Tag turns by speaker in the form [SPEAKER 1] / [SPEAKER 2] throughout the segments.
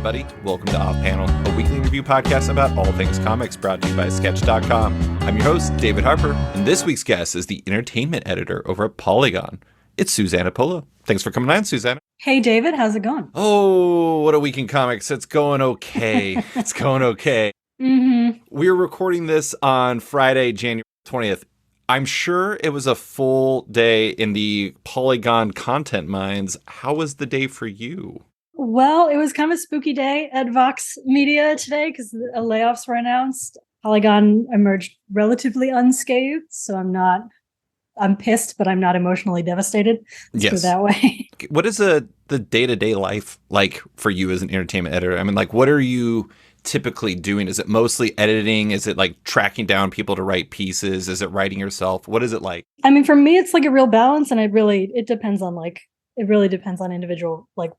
[SPEAKER 1] everybody. Welcome to Off Panel, a weekly review podcast about all things comics brought to you by Sketch.com. I'm your host, David Harper, and this week's guest is the entertainment editor over at Polygon. It's Susana Polo. Thanks for coming on, Susana.
[SPEAKER 2] Hey, David. How's it going?
[SPEAKER 1] Oh, what a week in comics. It's going okay. It's going okay. We're recording this on Friday, January 20th. I'm sure it was a full day in the Polygon content mines. How was the day for you?
[SPEAKER 2] Well, it was kind of a spooky day at Vox Media today because layoffs were announced. Polygon emerged relatively unscathed, so I'm pissed, but I'm not emotionally devastated. Let's put it that way.
[SPEAKER 1] What is the day-to-day life like for you as an entertainment editor? I mean, like, what are you typically doing? Is it mostly editing? Is it like tracking down people to write pieces? Is it writing yourself? What is it like?
[SPEAKER 2] I mean, for me, it's like a real balance, and it really depends on individual, like,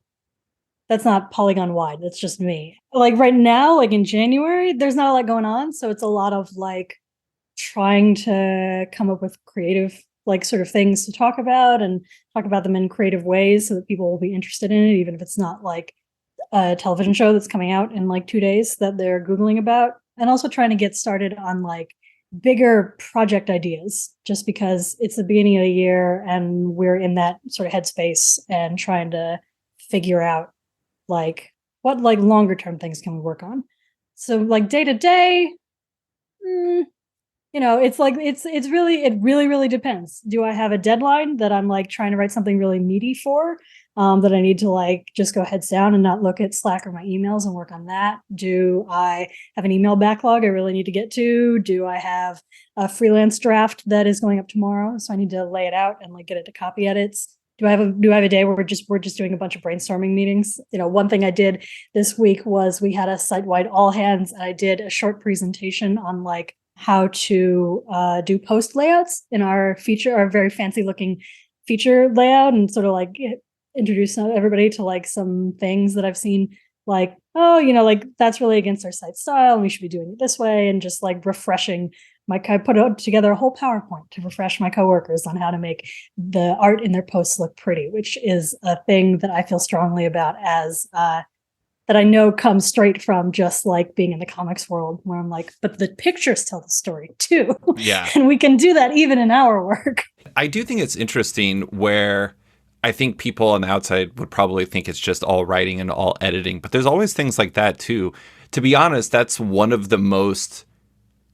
[SPEAKER 2] that's not Polygon wide. That's just me. Like right now, like in January, there's not a lot going on. So it's a lot of like trying to come up with creative, like sort of things to talk about and talk about them in creative ways so that people will be interested in it, even if it's not like a television show that's coming out in like 2 days that they're Googling about. And also trying to get started on like bigger project ideas, just because it's the beginning of the year and we're in that sort of headspace and trying to figure out like what like longer term things can we work on. So like day to day, it's like it really depends. Do I have a deadline that I'm like trying to write something really meaty for, that I need to like just go heads down and not look at Slack or my emails and work on that? Do I have an email backlog I really need to get to? Do I have a freelance draft that is going up tomorrow, so I need to lay it out and like get it to copy edits? Do I have a day where we're just doing a bunch of brainstorming meetings? One thing I did this week was we had a site-wide all hands, and I did a short presentation on like how to do post layouts in our very fancy looking feature layout, and sort of like introduce everybody to like some things that I've seen, like, like that's really against our site style and we should be doing it this way, and just like refreshing I put together a whole PowerPoint to refresh my coworkers on how to make the art in their posts look pretty, which is a thing that I feel strongly about as that I know comes straight from just like being in the comics world, where I'm like, but the pictures tell the story too.
[SPEAKER 1] Yeah.
[SPEAKER 2] And we can do that even in our work.
[SPEAKER 1] I do think it's interesting where I think people on the outside would probably think it's just all writing and all editing, but there's always things like that too. To be honest, that's one of the most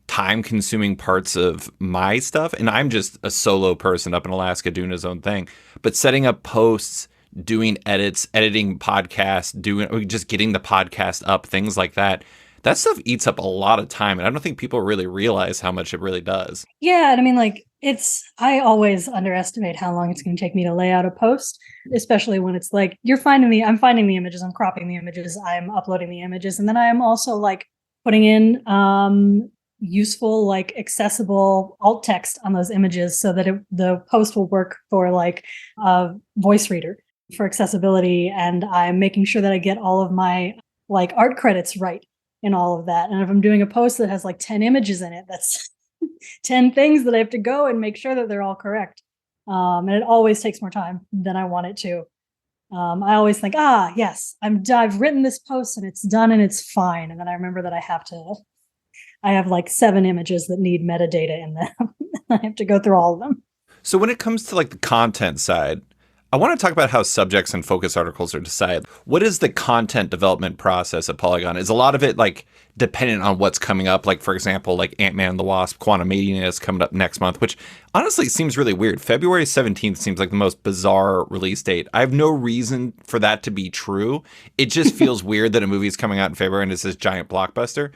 [SPEAKER 1] time-consuming parts of my stuff, and I'm just a solo person up in Alaska doing his own thing. But setting up posts, doing edits, editing podcasts, just getting the podcast up, things like that. That stuff eats up a lot of time, and I don't think people really realize how much it really does.
[SPEAKER 2] Yeah, and I mean, like, I always underestimate how long it's going to take me to lay out a post, especially when it's like I'm finding the images, I'm cropping the images, I'm uploading the images, and then I am also like putting in useful, like accessible alt text on those images so that the post will work for like a voice reader for accessibility. And I'm making sure that I get all of my like art credits right in all of that. And if I'm doing a post that has like 10 images in it, that's 10 things that I have to go and make sure that they're all correct. And it always takes more time than I want it to. I always think, yes, I've written this post and it's done and it's fine. And then I remember that I have like 7 images that need metadata in them. I have to go through all of them.
[SPEAKER 1] So when it comes to like the content side, I want to talk about how subjects and focus articles are decided. What is the content development process at Polygon? Is a lot of it like dependent on what's coming up? Like, for example, like Ant-Man and the Wasp, Quantumania is coming up next month, which honestly seems really weird. February 17th seems like the most bizarre release date. I have no reason for that to be true. It just feels weird that a movie is coming out in February and it's this giant blockbuster.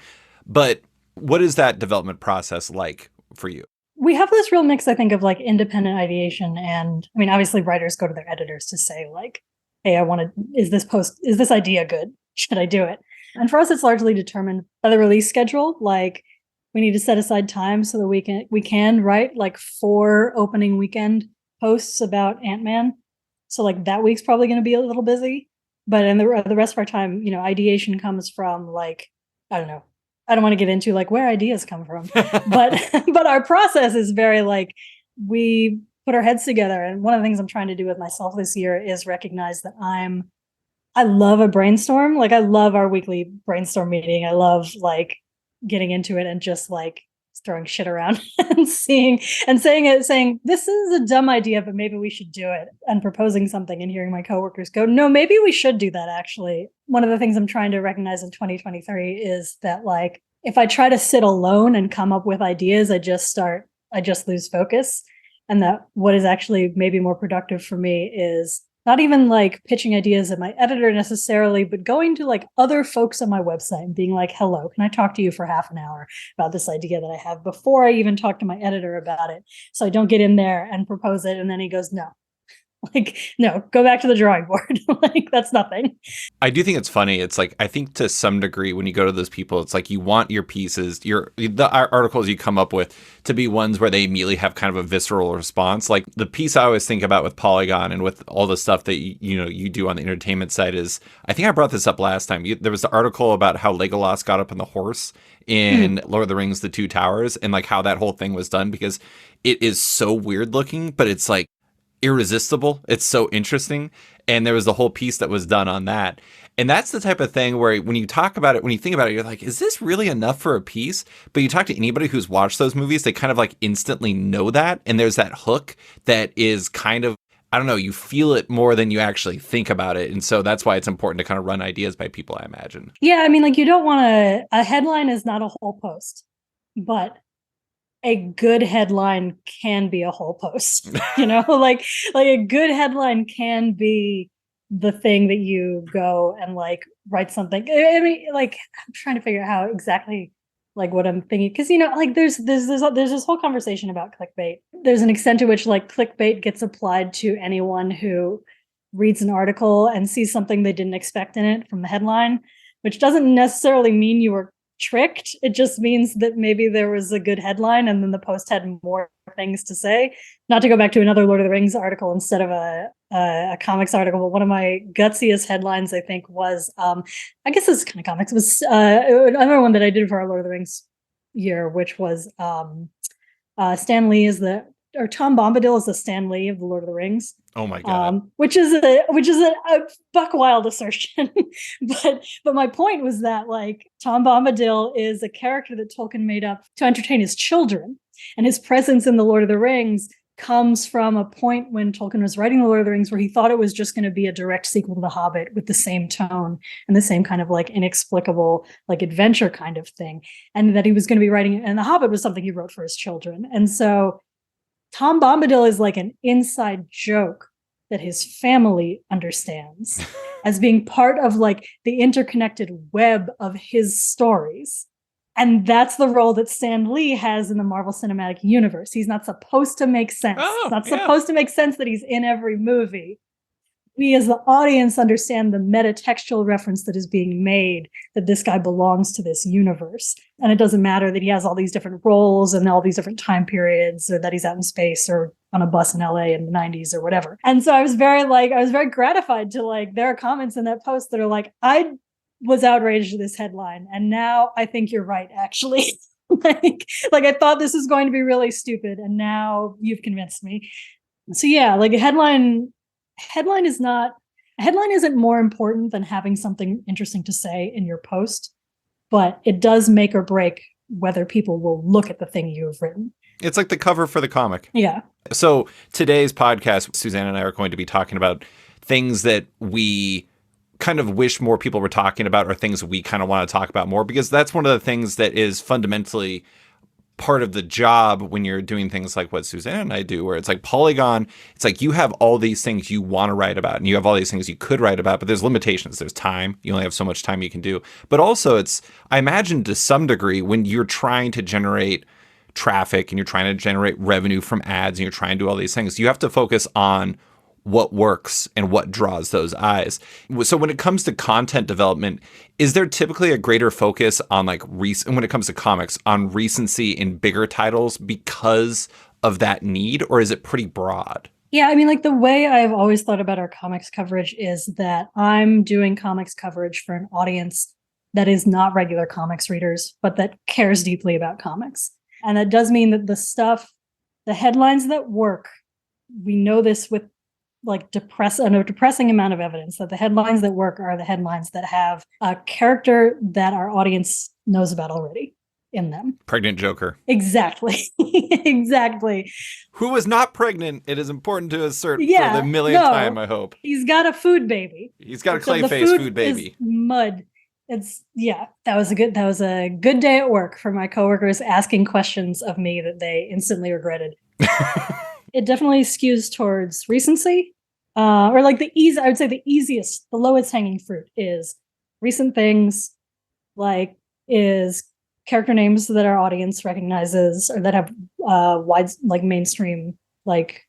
[SPEAKER 1] But what is that development process like for you?
[SPEAKER 2] We have this real mix, I think, of like independent ideation. And I mean, obviously writers go to their editors to say like, hey, is this idea good? Should I do it? And for us, it's largely determined by the release schedule. Like we need to set aside time so that we can write like 4 opening weekend posts about Ant-Man. So like that week's probably going to be a little busy, but in the rest of our time, ideation comes from like, I don't know. I don't want to get into like where ideas come from, but our process is very like we put our heads together. And one of the things I'm trying to do with myself this year is recognize that I'm I love a brainstorm. Like I love our weekly brainstorm meeting. I love like getting into it and just like throwing shit around and saying this is a dumb idea, but maybe we should do it, and proposing something and hearing my coworkers go, no, maybe we should do that. Actually, one of the things I'm trying to recognize in 2023 is that like if I try to sit alone and come up with ideas, I just lose focus. And that what is actually maybe more productive for me is not even like pitching ideas at my editor necessarily, but going to like other folks on my website and being like, hello, can I talk to you for half an hour about this idea that I have before I even talk to my editor about it? So I don't get in there and propose it. And then he goes, no, like, no, go back to the drawing board. Like, that's nothing.
[SPEAKER 1] I do think it's funny. It's like, I think to some degree, when you go to those people, it's like you want your pieces, the articles you come up with to be ones where they immediately have kind of a visceral response. Like the piece I always think about with Polygon and with all the stuff that, you do on the entertainment side is, I think I brought this up last time. There was the article about how Legolas got up on the horse in Lord of the Rings, The Two Towers, and like how that whole thing was done, because it is so weird looking, but it's like irresistible. It's so interesting. And there was a whole piece that was done on that. And that's the type of thing where when you talk about it, when you think about it, you're like, is this really enough for a piece? But you talk to anybody who's watched those movies, they kind of like instantly know that. And there's that hook that is kind of, I don't know, you feel it more than you actually think about it. And so that's why it's important to kind of run ideas by people, I imagine.
[SPEAKER 2] Yeah, I mean, like you don't want a headline is not a whole post, but a good headline can be a whole post, like a good headline can be the thing that you go and like write something. I mean, like I'm trying to figure out how exactly like what I'm thinking, because like there's this whole conversation about clickbait. There's an extent to which like clickbait gets applied to anyone who reads an article and sees something they didn't expect in it from the headline, which doesn't necessarily mean you were tricked. It just means that maybe there was a good headline and then the post had more things to say. Not to go back to another Lord of the Rings article instead of a comics article, but one of my gutsiest headlines, I think, was I guess this is kind of comics. It was another one that I did for our Lord of the Rings year, which was Stan Lee is Tom Bombadil is the Stan Lee of the Lord of the Rings.
[SPEAKER 1] Oh my god!
[SPEAKER 2] Which is a buck wild assertion, but my point was that like Tom Bombadil is a character that Tolkien made up to entertain his children, and his presence in the Lord of the Rings comes from a point when Tolkien was writing the Lord of the Rings where he thought it was just going to be a direct sequel to The Hobbit with the same tone and the same kind of like inexplicable like adventure kind of thing, and that he was going to be writing, and The Hobbit was something he wrote for his children, and so Tom Bombadil is like an inside joke that his family understands as being part of like the interconnected web of his stories. And that's the role that Stan Lee has in the Marvel Cinematic Universe. He's not supposed to make sense. It's not supposed to make sense that he's in every movie. We as the audience understand the metatextual reference that is being made, that this guy belongs to this universe. And it doesn't matter that he has all these different roles and all these different time periods, or that he's out in space or on a bus in LA in the 90s or whatever. And so I was very gratified to like, there are comments in that post that are like, I was outraged at this headline, and now I think you're right, actually. like I thought this was going to be really stupid, and now you've convinced me. So yeah, like a headline isn't more important than having something interesting to say in your post, but it does make or break whether people will look at the thing you have written.
[SPEAKER 1] It's like the cover for the comic.
[SPEAKER 2] Yeah.
[SPEAKER 1] So today's podcast, Susana and I are going to be talking about things that we kind of wish more people were talking about, or things we kind of want to talk about more, because that's one of the things that is fundamentally part of the job when you're doing things like what Susana and I do, where it's like Polygon, it's like you have all these things you want to write about and you have all these things you could write about, but there's limitations. There's time. You only have so much time you can do. But also it's, I imagine to some degree, when you're trying to generate traffic and you're trying to generate revenue from ads and you're trying to do all these things, you have to focus on what works and what draws those eyes. So when it comes to content development, is there typically a greater focus on like when it comes to comics, on recency in bigger titles because of that need, or is it pretty broad?
[SPEAKER 2] Yeah, I mean, like the way I've always thought about our comics coverage is that I'm doing comics coverage for an audience that is not regular comics readers, but that cares deeply about comics. And that does mean that the headlines that work, we know this with like a depressing amount of evidence that the headlines that work are the headlines that have a character that our audience knows about already in them.
[SPEAKER 1] Pregnant Joker.
[SPEAKER 2] Exactly. Exactly.
[SPEAKER 1] Who is not pregnant, it is important to assert for the millionth time, I hope.
[SPEAKER 2] He's got a food baby.
[SPEAKER 1] He's got a Clayface food baby.
[SPEAKER 2] Is mud. That was a good day at work for my coworkers asking questions of me that they instantly regretted. It definitely skews towards recency, or like I would say the lowest hanging fruit is recent things, like is character names that our audience recognizes or that have wide, like mainstream, like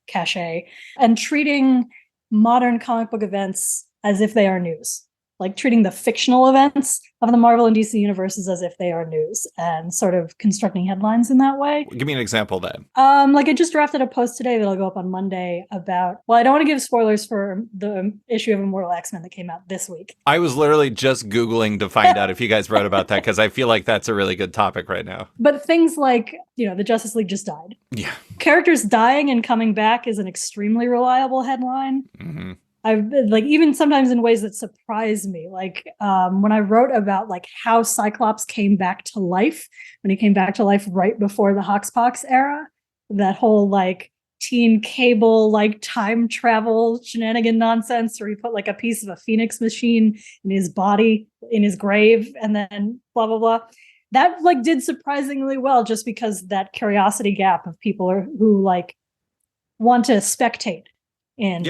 [SPEAKER 2] cachet, and treating modern comic book events as if they are news. Like treating the fictional events of the Marvel and DC universes as if they are news and sort of constructing headlines in that way.
[SPEAKER 1] Give me an example then.
[SPEAKER 2] Like I just drafted a post today that'll go up on Monday about, well, I don't want to give spoilers for the issue of Immortal X-Men that came out this week.
[SPEAKER 1] I was literally just Googling to find out if you guys wrote about that because I feel like that's a really good topic right now.
[SPEAKER 2] But things like, the Justice League just died.
[SPEAKER 1] Yeah.
[SPEAKER 2] Characters dying and coming back is an extremely reliable headline.
[SPEAKER 1] Mm-hmm.
[SPEAKER 2] I've like even sometimes in ways that surprise me, like when I wrote about like how Cyclops came back to life, when he came back to life right before the Hoxpox era, that whole like Teen Cable like time travel shenanigan nonsense where he put like a piece of a Phoenix machine in his body in his grave and then blah blah blah. That like did surprisingly well just because that curiosity gap of people who like want to spectate in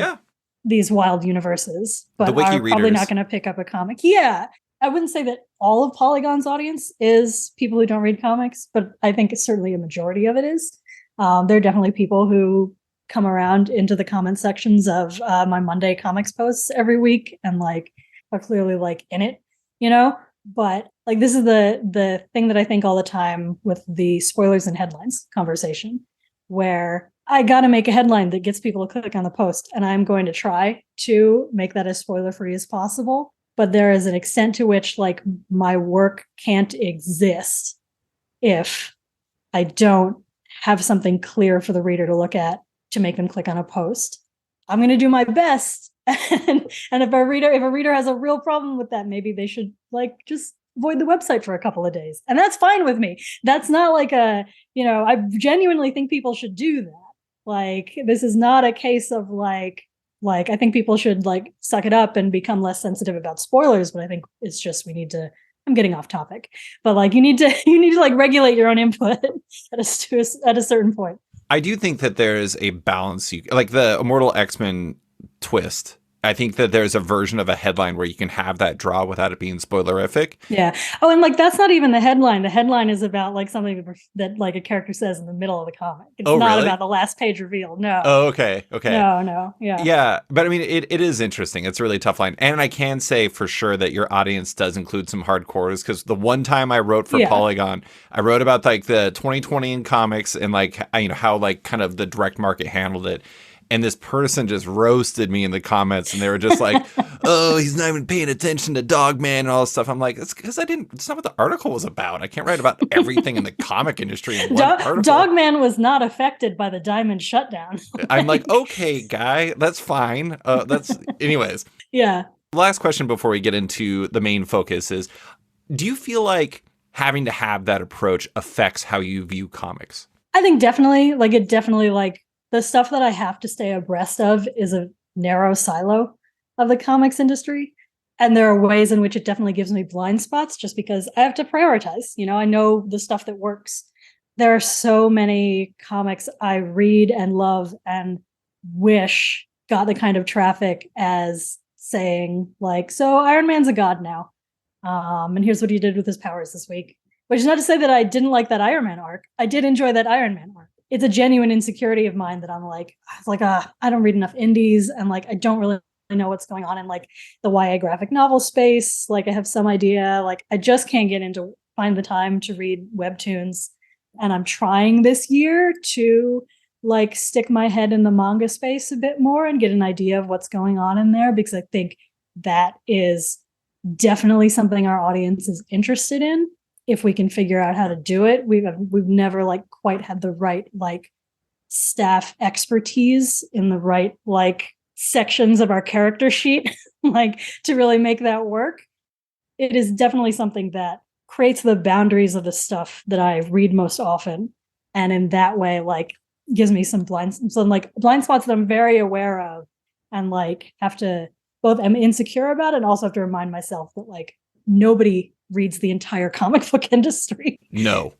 [SPEAKER 2] these wild universes, but are probably not going to pick up a comic. Yeah. I wouldn't say that all of Polygon's audience is people who don't read comics, but I think it's certainly a majority of it is. There are definitely people who come around into the comment sections of my Monday comics posts every week and like are clearly like in it, but like this is the thing that I think all the time with the spoilers and headlines conversation, where I got to make a headline that gets people to click on the post, and I'm going to try to make that as spoiler-free as possible. But there is an extent to which, like, my work can't exist if I don't have something clear for the reader to look at to make them click on a post. I'm going to do my best, and if a reader has a real problem with that, maybe they should like just avoid the website for a couple of days, and that's fine with me. That's not like I genuinely think people should do that. Like, this is not a case of like I think people should like suck it up and become less sensitive about spoilers, but I think it's just I'm getting off topic, but like you need to like regulate your own input at a certain point.
[SPEAKER 1] I do think that there is a balance, like the Immortal X-Men twist. I think that there's a version of a headline where you can have that draw without it being spoilerific. Yeah.
[SPEAKER 2] Oh, and like that's not even the headline. The headline is about like something that like a character says in the middle of the comic. It's not really about the last page reveal. No.
[SPEAKER 1] Oh, okay.
[SPEAKER 2] No. Yeah.
[SPEAKER 1] Yeah, but I mean, it is interesting. It's a really tough line, and I can say for sure that your audience does include some hardcores because the one time I wrote for Polygon, I wrote about like the 2020 in comics and like how like kind of the direct market handled it. And this person just roasted me in the comments, and they were just like, "Oh, he's not even paying attention to Dogman and all this stuff." I'm like, "It's because it's not what the article was about. I can't write about everything in the comic industry in one article."
[SPEAKER 2] Dogman was not affected by the diamond shutdown.
[SPEAKER 1] I'm like, "Okay, guy, that's fine." Anyways.
[SPEAKER 2] Yeah.
[SPEAKER 1] Last question before we get into the main focus is, do you feel like having to have that approach affects how you view comics?
[SPEAKER 2] I think definitely. Like, it definitely like. The stuff that I have to stay abreast of is a narrow silo of the comics industry. And there are ways in which it definitely gives me blind spots just because I have to prioritize. I know the stuff that works. There are so many comics I read and love and wish got the kind of traffic as saying like, so Iron Man's a god now. And here's what he did with his powers this week. Which is not to say that I didn't like that Iron Man arc. I did enjoy that Iron Man arc. It's a genuine insecurity of mine that I'm like, I don't read enough indies and like I don't really know what's going on in like the YA graphic novel space. Like I have some idea, like I just can't find the time to read webtoons. And I'm trying this year to like stick my head in the manga space a bit more and get an idea of what's going on in there, because I think that is definitely something our audience is interested in. If we can figure out how to do it, we've never like quite had the right like staff expertise in the right like sections of our character sheet, like to really make that work. It is definitely something that creates the boundaries of the stuff that I read most often. And in that way, like gives me some blind spots that I'm very aware of and like have to both am insecure about it and also have to remind myself that like nobody reads the entire comic book industry.
[SPEAKER 1] No.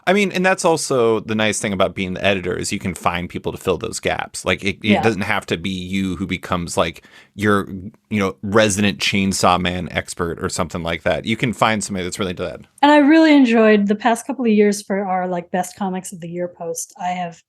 [SPEAKER 1] I mean, and that's also the nice thing about being the editor is you can find people to fill those gaps. Like it doesn't have to be you who becomes like your, resident Chainsaw Man expert or something like that. You can find somebody that's really into that.
[SPEAKER 2] And I really enjoyed the past couple of years for our like best comics of the year post. I have,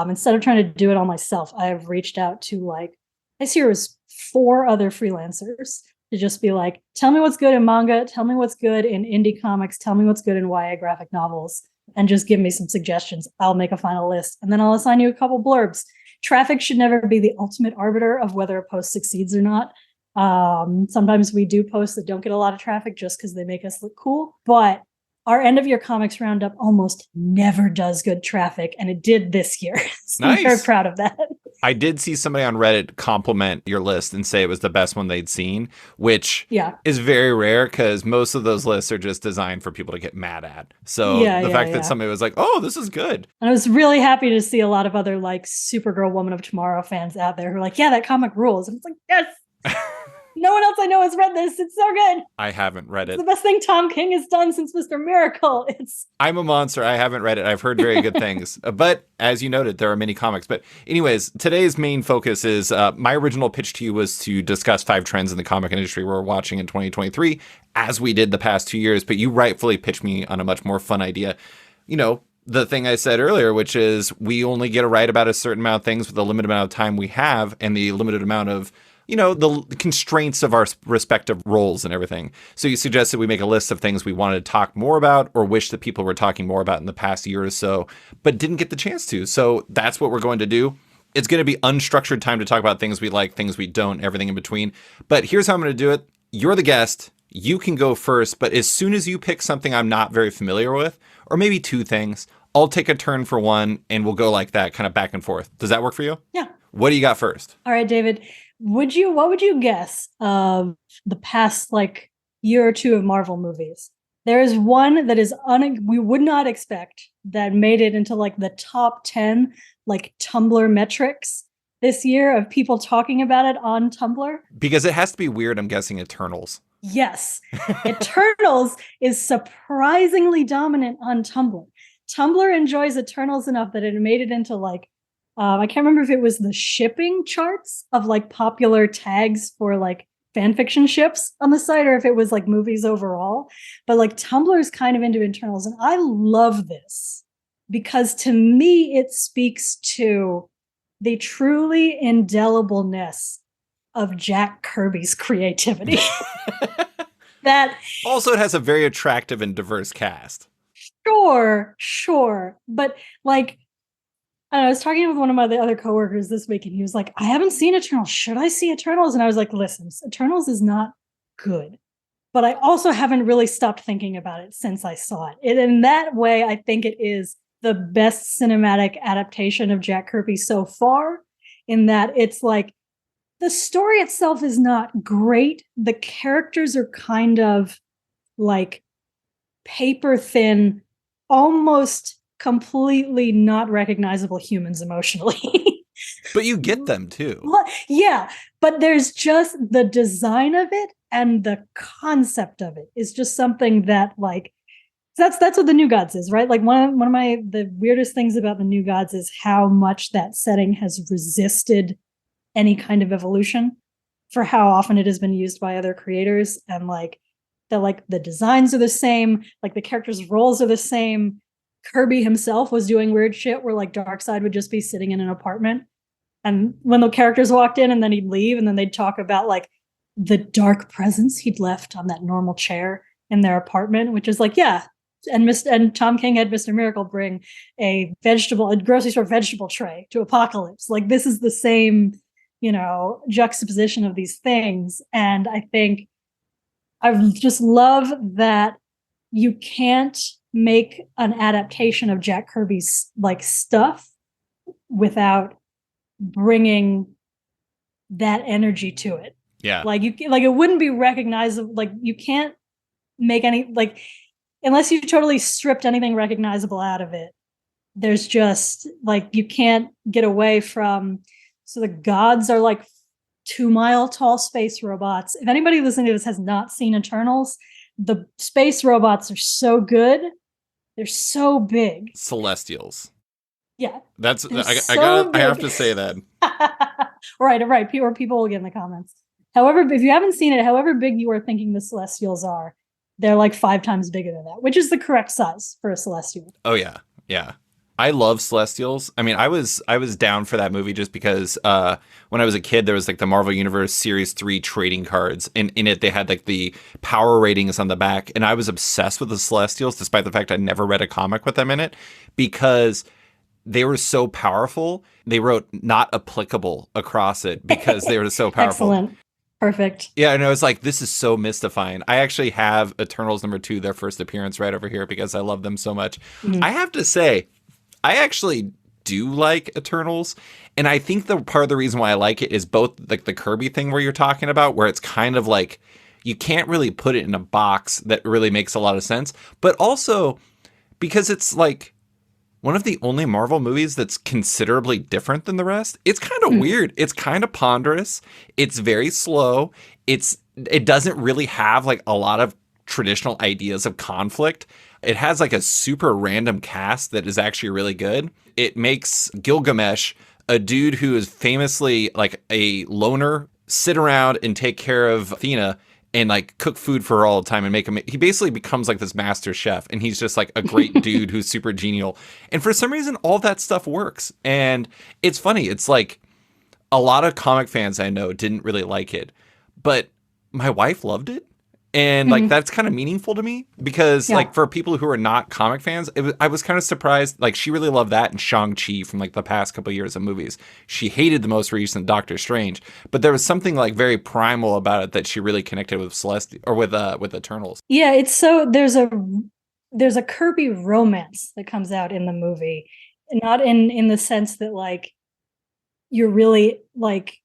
[SPEAKER 2] instead of trying to do it all myself, I have reached out to like, this year was 4 other freelancers to just be like, tell me what's good in manga, tell me what's good in indie comics, tell me what's good in YA graphic novels, and just give me some suggestions. I'll make a final list, and then I'll assign you a couple blurbs. Traffic should never be the ultimate arbiter of whether a post succeeds or not. Sometimes we do posts that don't get a lot of traffic just because they make us look cool, but our end of year comics roundup almost never does good traffic, and it did this year. So nice. I'm very proud of that.
[SPEAKER 1] I did see somebody on Reddit compliment your list and say it was the best one they'd seen, which is very rare because most of those lists are just designed for people to get mad at. So the fact that somebody was like, oh, this is good.
[SPEAKER 2] And I was really happy to see a lot of other like Supergirl Woman of Tomorrow fans out there who are like, yeah, that comic rules. And it's like, yes. No one else I know has read this. It's so good.
[SPEAKER 1] I haven't read it.
[SPEAKER 2] It's the best thing Tom King has done since Mr. Miracle.
[SPEAKER 1] I'm a monster. I haven't read it. I've heard very good things. But as you noted, there are many comics. But anyways, today's main focus is my original pitch to you was to discuss 5 trends in the comic industry we're watching in 2023, as we did the past 2 years. But you rightfully pitched me on a much more fun idea. The thing I said earlier, which is we only get to write about a certain amount of things with the limited amount of time we have and the limited amount of the constraints of our respective roles and everything. So you suggested we make a list of things we wanted to talk more about or wish that people were talking more about in the past year or so, but didn't get the chance to. So that's what we're going to do. It's going to be unstructured time to talk about things we like, things we don't, everything in between. But here's how I'm going to do it. You're the guest. You can go first. But as soon as you pick something I'm not very familiar with, or maybe 2 things, I'll take a turn for one and we'll go like that, kind of back and forth. Does that work for you?
[SPEAKER 2] Yeah.
[SPEAKER 1] What do you got first?
[SPEAKER 2] All right, David. What would you guess of the past like year or 2 of Marvel movies? There is one that is we would not expect that made it into like the top 10 like Tumblr metrics this year of people talking about it on Tumblr.
[SPEAKER 1] Because it has to be weird, I'm guessing Eternals.
[SPEAKER 2] Yes. Eternals is surprisingly dominant on Tumblr. Tumblr enjoys Eternals enough that it made it into like I can't remember if it was the shipping charts of like popular tags for like fan fiction ships on the site or if it was like movies overall. But like Tumblr is kind of into Eternals. And I love this because to me, it speaks to the truly indelibleness of Jack Kirby's creativity. That
[SPEAKER 1] also, it has a very attractive and diverse cast.
[SPEAKER 2] Sure. But like, I was talking with one of my other coworkers this week, and he was like, I haven't seen Eternals. Should I see Eternals? And I was like, listen, Eternals is not good. But I also haven't really stopped thinking about it since I saw it. In that way, I think it is the best cinematic adaptation of Jack Kirby so far, in that it's like, the story itself is not great. The characters are kind of like paper thin, almost completely not recognizable humans emotionally.
[SPEAKER 1] But you get them too.
[SPEAKER 2] Yeah, but there's just the design of it and the concept of it is just something that like that's what the New Gods is, right? Like one of the weirdest things about the New Gods is how much that setting has resisted any kind of evolution for how often it has been used by other creators, and like the designs are the same, like the characters' roles are the same. Kirby himself was doing weird shit where like Darkseid would just be sitting in an apartment, and when the characters walked in and then he'd leave and then they'd talk about like the dark presence he'd left on that normal chair in their apartment, which is like, yeah. And Tom King had Mr. Miracle bring a grocery store vegetable tray to Apocalypse. Like this is the same, juxtaposition of these things. And I think I just love that you can't make an adaptation of Jack Kirby's like stuff without bringing that energy to it.
[SPEAKER 1] Yeah.
[SPEAKER 2] Like it wouldn't be recognizable. Like you can't make any, like, unless you totally stripped anything recognizable out of it. There's just like, you can't get away from, so the gods are like 2-mile tall space robots. If anybody listening to this has not seen Eternals, the space robots are so good. They're so big.
[SPEAKER 1] Celestials.
[SPEAKER 2] Yeah.
[SPEAKER 1] That's, I have to say that.
[SPEAKER 2] Right. People will get in the comments. However, if you haven't seen it, however big you are thinking the Celestials are, they're like 5 times bigger than that, which is the correct size for a Celestial.
[SPEAKER 1] Oh yeah. Yeah. I love Celestials. I mean, I was down for that movie just because when I was a kid, there was like the Marvel Universe Series 3 trading cards. And in it, they had like the power ratings on the back. And I was obsessed with the Celestials, despite the fact I never read a comic with them in it, because they were so powerful. They wrote not applicable across it because they were so powerful.
[SPEAKER 2] Excellent. Perfect.
[SPEAKER 1] Yeah, and I was like, this is so mystifying. I actually have Eternals #2, their first appearance, right over here because I love them so much. Mm-hmm. I have to say, I actually do like Eternals. And I think the part of the reason why I like it is both like the Kirby thing where you're talking about, where it's kind of like, you can't really put it in a box that really makes a lot of sense. But also because it's like one of the only Marvel movies that's considerably different than the rest. It's kind of weird. It's kind of ponderous. It's very slow. It doesn't really have like a lot of traditional ideas of conflict. It has like a super random cast that is actually really good. It makes Gilgamesh, a dude who is famously like a loner, sit around and take care of Athena and like cook food for her all the time and make him. He basically becomes like this master chef, and he's just like a great dude who's super genial. And for some reason, all that stuff works. And it's funny. It's like a lot of comic fans I know didn't really like it, but my wife loved it. And like, that's kind of meaningful to me because like for people who are not comic fans, I was kind of surprised. Like she really loved that and Shang-Chi from like the past couple of years of movies. She hated the most recent Doctor Strange, but there was something like very primal about it that she really connected with Celestial or with Eternals.
[SPEAKER 2] Yeah. It's so there's a Kirby romance that comes out in the movie, not in the sense that like, you're really like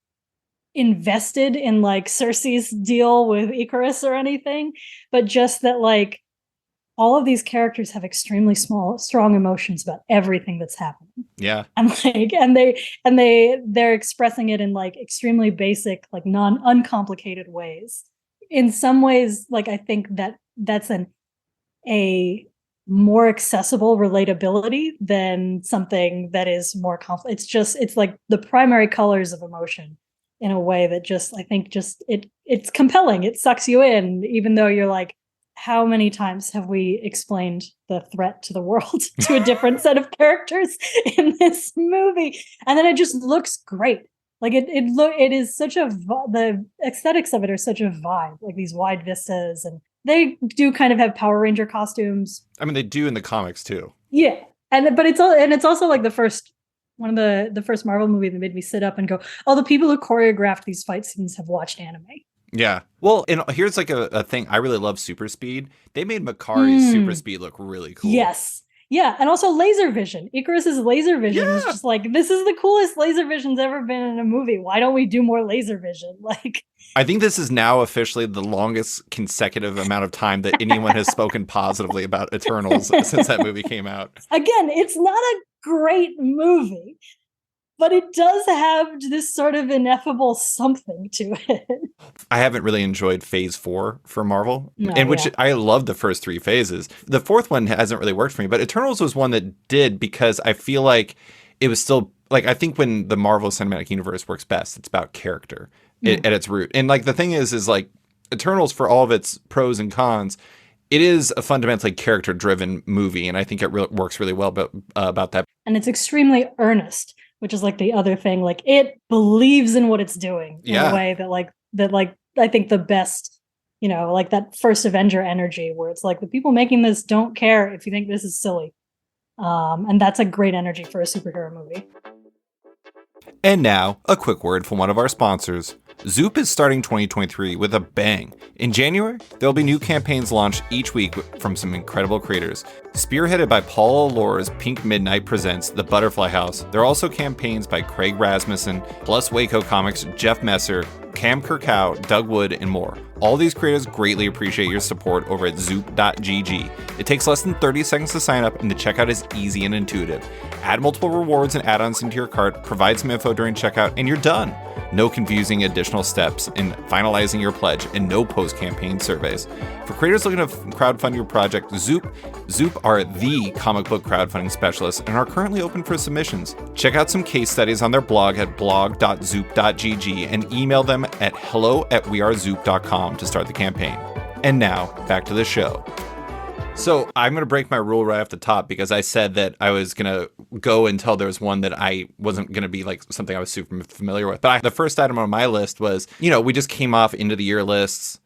[SPEAKER 2] invested in like Cersei's deal with Icarus or anything, but just that like all of these characters have extremely strong emotions about everything that's happening.
[SPEAKER 1] Yeah.
[SPEAKER 2] And like they're expressing it in like extremely basic, like uncomplicated ways. In some ways, like I think that's a more accessible relatability than something that is more complex. It's like the primary colors of emotion in a way that just, I think just it's compelling. It sucks you in, even though you're like, how many times have we explained the threat to the world to a different set of characters in this movie? And then it just looks great. Like it is such the aesthetics of it are such a vibe, like these wide vistas, and they do kind of have Power Ranger costumes.
[SPEAKER 1] I mean, they do in the comics too.
[SPEAKER 2] Yeah. But it's also like one of the first Marvel movie that made me sit up and go, oh, the people who choreographed these fight scenes have watched anime.
[SPEAKER 1] Yeah. Well, and here's like a thing. I really love super speed. They made Makari's super speed look really cool.
[SPEAKER 2] Yes. Yeah. And also laser vision. Icarus's laser vision is just like, this is the coolest laser vision's ever been in a movie. Why don't we do more laser vision? Like,
[SPEAKER 1] I think this is now officially the longest consecutive amount of time that anyone has spoken positively about Eternals since that movie came out.
[SPEAKER 2] Again, it's not a great movie, but it does have this sort of ineffable something to it.
[SPEAKER 1] I haven't really enjoyed Phase 4 for Marvel, I love the first 3 phases. The fourth one hasn't really worked for me, but Eternals was one that did because I feel like it was still, like, I think when the Marvel Cinematic Universe works best, it's about character at its root. And like the thing is like Eternals, for all of its pros and cons, it is a fundamentally character-driven movie, and I think it works really well about that.
[SPEAKER 2] And it's extremely earnest, which is like the other thing. Like it believes in what it's doing in a way that I think the best, like that first Avenger energy, where it's like the people making this don't care if you think this is silly, and that's a great energy for a superhero movie.
[SPEAKER 1] And now, a quick word from one of our sponsors. Zoop is starting 2023 with a bang. In January, there'll be new campaigns launched each week from some incredible creators. Spearheaded by Paul Allore's Pink Midnight presents The Butterfly House, there are also campaigns by Craig Rasmussen, plus Waco Comics' Jeff Messer, Cam Kirkhow, Doug Wood, and more. All these creators greatly appreciate your support over at zoop.gg. It takes less than 30 seconds to sign up, and the checkout is easy and intuitive. Add multiple rewards and add-ons into your cart, provide some info during checkout, and you're done. No confusing additional steps in finalizing your pledge, and no post-campaign surveys. For creators looking to crowdfund your project, Zoop are the comic book crowdfunding specialists and are currently open for submissions. Check out some case studies on their blog at blog.zoop.gg and email them at hello@wearezoop.com to start the campaign. And now, back to the show. So I'm going to break my rule right off the top because I said that I was going to go until there was one that I wasn't going to be like something I was super familiar with. But the first item on my list was, we just came off end of the year lists.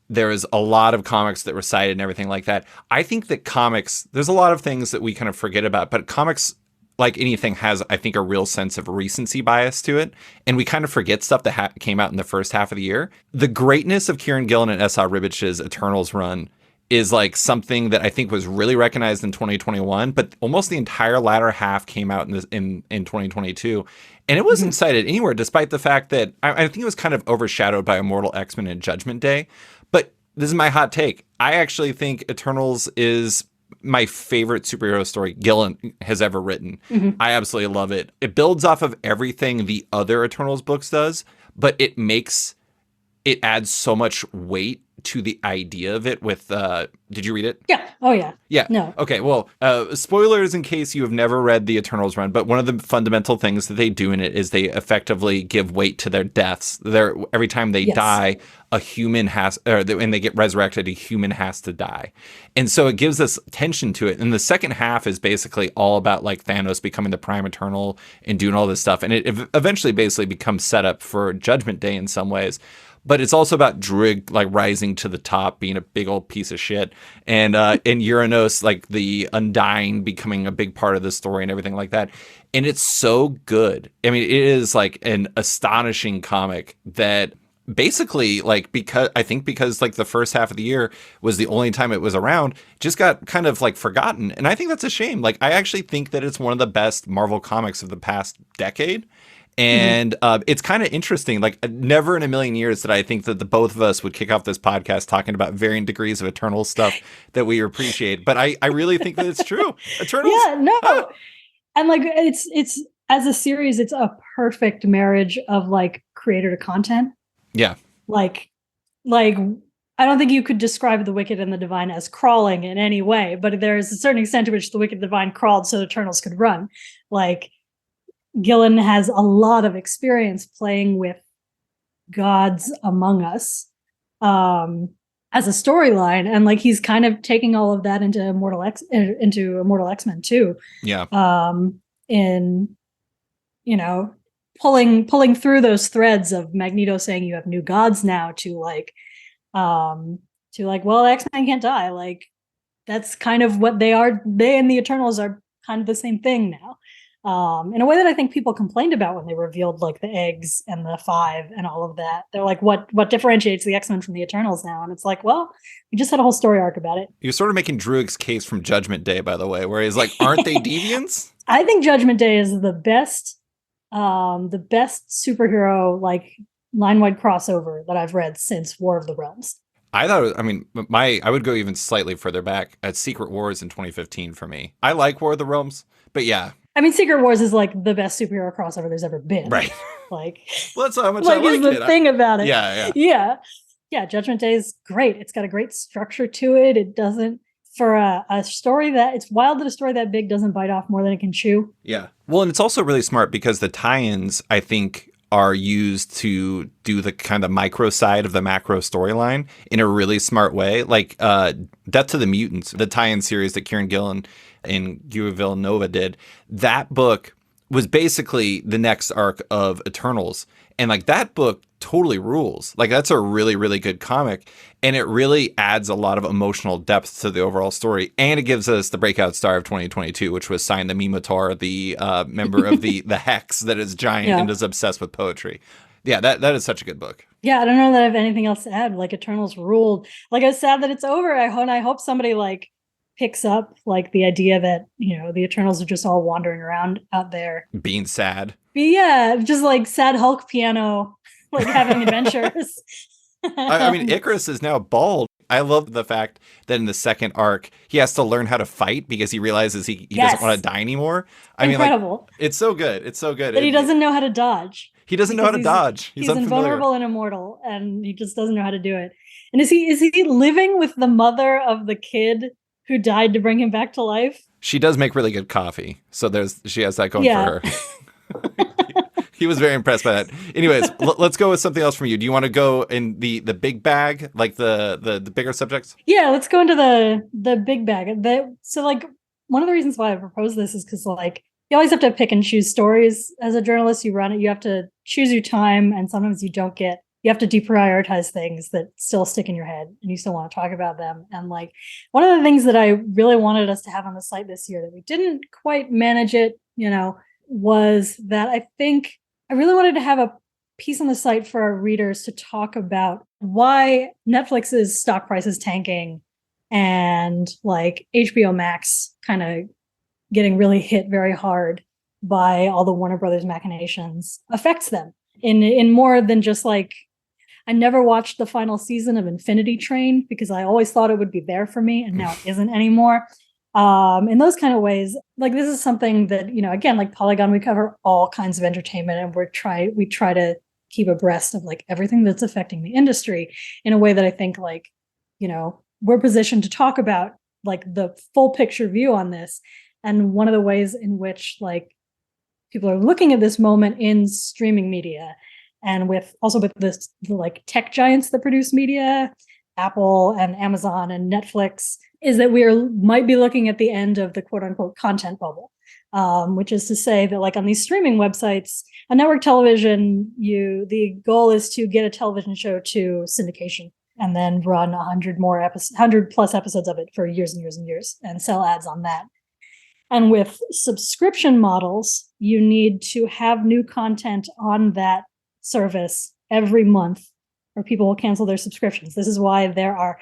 [SPEAKER 1] There was a lot of comics that were cited and everything like that. I think that comics, there's a lot of things that we kind of forget about, but comics, like anything, has, I think, a real sense of recency bias to it. And we kind of forget stuff that came out in the first half of the year. The greatness of Kieron Gillen and Esad Ribic's Eternals run is like something that I think was really recognized in 2021, but almost the entire latter half came out in 2022. And it wasn't cited anywhere, despite the fact that I think it was kind of overshadowed by Immortal X-Men and Judgment Day. But this is my hot take. I actually think Eternals is my favorite superhero story Gillen has ever written. I absolutely love it. It builds off of everything the other Eternals books does, but it adds so much weight to the idea of it with, did you read it?
[SPEAKER 2] Yeah. Oh, yeah.
[SPEAKER 1] Yeah.
[SPEAKER 2] No.
[SPEAKER 1] Okay. Well, spoilers in case you have never read the Eternals run, but one of the fundamental things that they do in it is they effectively give weight to their deaths. Every time they die, a human and they get resurrected, a human has to die. And so it gives us tension to it. And the second half is basically all about like Thanos becoming the Prime Eternal and doing all this stuff. And it eventually basically becomes set up for Judgment Day in some ways. But it's also about Druig like rising to the top, being a big old piece of shit, and Uranos, like the Undying, becoming a big part of the story and everything like that. And it's so good. I mean, it is like an astonishing comic that basically, like, because like the first half of the year was the only time it was around, just got kind of like forgotten. And I think that's a shame. Like, I actually think that it's one of the best Marvel comics of the past decade. And it's kind of interesting. Like, never in a million years did I think that the both of us would kick off this podcast talking about varying degrees of Eternal stuff that we appreciate. But I really think that it's true. Eternals.
[SPEAKER 2] Yeah, no. And like, it's as a series, it's a perfect marriage of like creator to content.
[SPEAKER 1] Yeah.
[SPEAKER 2] Like I don't think you could describe the Wicked and the Divine as crawling in any way, but there's a certain extent to which the Wicked and Divine crawled so the Eternals could run. Like, Gillen has a lot of experience playing with gods among us as a storyline, and like he's kind of taking all of that into Immortal X-Men too.
[SPEAKER 1] Yeah.
[SPEAKER 2] In pulling through those threads of Magneto saying you have new gods now to well, X-Men can't die. Like, that's kind of what they are. They and the Eternals are kind of the same thing now. In a way that I think people complained about when they revealed like the eggs and the five and all of that. They're like, what differentiates the X-Men from the Eternals now? And it's like, well, we just had a whole story arc about it.
[SPEAKER 1] You're sort of making Druig's case from Judgment Day, by the way, where he's like, aren't they deviants?
[SPEAKER 2] I think Judgment Day is the best superhero like line-wide crossover that I've read since War of the Realms.
[SPEAKER 1] I would go even slightly further back at Secret Wars in 2015 for me. I like War of the Realms, but yeah.
[SPEAKER 2] I mean, Secret Wars is like the best superhero crossover there's ever been.
[SPEAKER 1] Right.
[SPEAKER 2] Like,
[SPEAKER 1] well, that's how much I like
[SPEAKER 2] is the thing about it.
[SPEAKER 1] Yeah.
[SPEAKER 2] Judgment Day is great. It's got a great structure to it. It doesn't, for a story that, it's wild that a story that big doesn't bite off more than it can chew.
[SPEAKER 1] Yeah. Well, and it's also really smart because the tie-ins, I think, are used to do the kind of micro side of the macro storyline in a really smart way. Like Death to the Mutants, the tie-in series that Kieron Gillen and Guy Villanova did, that book was basically the next arc of Eternals. And like that book totally rules. Like that's a really, really good comic. And it really adds a lot of emotional depth to the overall story. And it gives us the breakout star of 2022, which was Sign the Minotaur, the member of the Hex that is giant and is obsessed with poetry. Yeah, that is such a good book.
[SPEAKER 2] Yeah, I don't know that I have anything else to add. Like Eternals ruled. Like I was sad that it's over. I hope somebody like picks up like the idea that, you know, the Eternals are just all wandering around out there.
[SPEAKER 1] Being sad.
[SPEAKER 2] But yeah, just like sad Hulk piano, like having adventures.
[SPEAKER 1] I mean, Icarus is now bald. I love the fact that in the second arc, he has to learn how to fight because he realizes he doesn't want to die anymore. I mean, like, it's so good. It's so good.
[SPEAKER 2] But he doesn't know how to dodge.
[SPEAKER 1] He doesn't know how to dodge.
[SPEAKER 2] He's invulnerable and immortal, and he just doesn't know how to do it. And is he living with the mother of the kid who died to bring him back to life?
[SPEAKER 1] She does make really good coffee, so she has that going for her. He was very impressed by that. Anyways, let's go with something else from you. Do you want to go in the big bag, like the bigger subjects?
[SPEAKER 2] Yeah, let's go into the big bag. So like one of the reasons why I proposed this is because like you always have to pick and choose stories as a journalist. You run it, you have to choose your time, and sometimes you have to deprioritize things that still stick in your head and you still want to talk about them. And like one of the things that I really wanted us to have on the site this year that we didn't quite manage it, you know, was that I think I really wanted to have a piece on the site for our readers to talk about why Netflix's stock price is tanking and like HBO Max kind of getting really hit very hard by all the Warner Brothers machinations affects them in more than just like, I never watched the final season of Infinity Train because I always thought it would be there for me and now it isn't anymore. In those kind of ways, like this is something that, you know, again, like Polygon, we cover all kinds of entertainment and we try to keep abreast of like everything that's affecting the industry in a way that I think like, you know, we're positioned to talk about like the full picture view on this. And one of the ways in which like people are looking at this moment in streaming media and with the like tech giants that produce media, Apple and Amazon and Netflix, is that might be looking at the end of the quote unquote content bubble, which is to say that like on these streaming websites, on network television, the goal is to get a television show to syndication and then run 100 plus episodes of it for years and years and years and sell ads on that. And with subscription models, you need to have new content on that service every month or people will cancel their subscriptions. This is why there are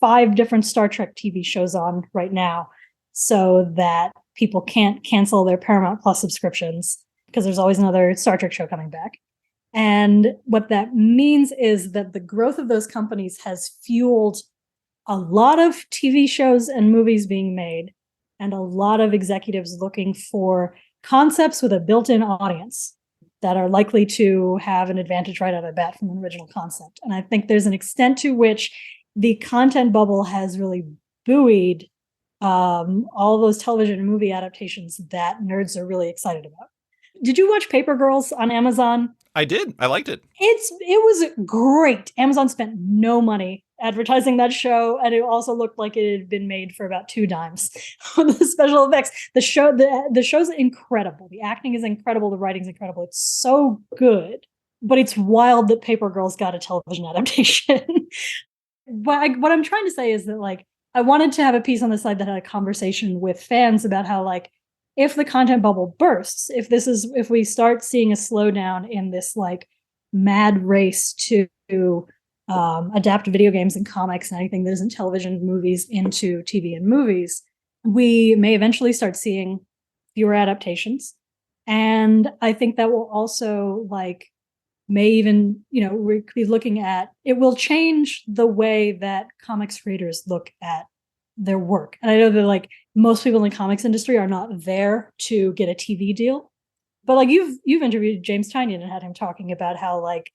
[SPEAKER 2] 5 different Star Trek TV shows on right now so that people can't cancel their Paramount Plus subscriptions because there's always another Star Trek show coming back. And what that means is that the growth of those companies has fueled a lot of TV shows and movies being made and a lot of executives looking for concepts with a built-in audience that are likely to have an advantage right out of the bat from an original concept. And I think there's an extent to which the content bubble has really buoyed all those television and movie adaptations that nerds are really excited about. Did you watch Paper Girls on Amazon?
[SPEAKER 1] I did. I liked it.
[SPEAKER 2] It was great. Amazon spent no money advertising that show, and it also looked like it had been made for about 2 dimes on the special effects. The show's incredible. The acting is incredible. The writing's incredible. It's so good, but it's wild that Paper Girls got a television adaptation. What I'm trying to say is that like I wanted to have a piece on the side that had a conversation with fans about how like if the content bubble bursts, if we start seeing a slowdown in this like mad race to adapt video games and comics and anything that isn't television movies into TV and movies, we may eventually start seeing fewer adaptations. And I think that will also like may even, you know, we could be looking at, it will change the way that comics creators look at their work. And I know that like most people in the comics industry are not there to get a TV deal, but like you've interviewed James Tynion and had him talking about how like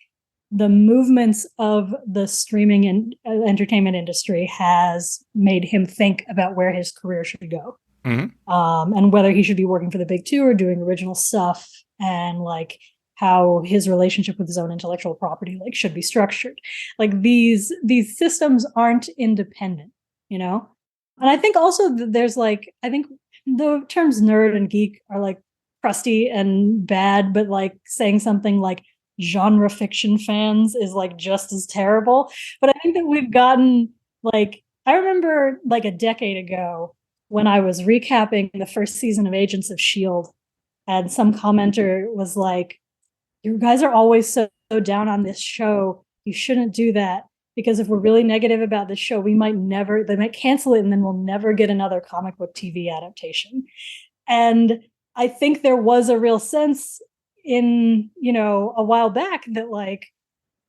[SPEAKER 2] the movements of the streaming and entertainment industry has made him think about where his career should go. Mm-hmm. And whether he should be working for the big 2 or doing original stuff, and like how his relationship with his own intellectual property like should be structured. Like these systems aren't independent, you know? And I think also that there's like, I think the terms nerd and geek are like crusty and bad, but like saying something like genre fiction fans is like just as terrible. But I think that we've gotten like, I remember like a decade ago when I was recapping the first season of Agents of S.H.I.E.L.D. and some commenter was like, you guys are always so so down on this show. You shouldn't do that, because if we're really negative about this show, they might cancel it, and then we'll never get another comic book TV adaptation. And I think there was a real sense in, a while back that like,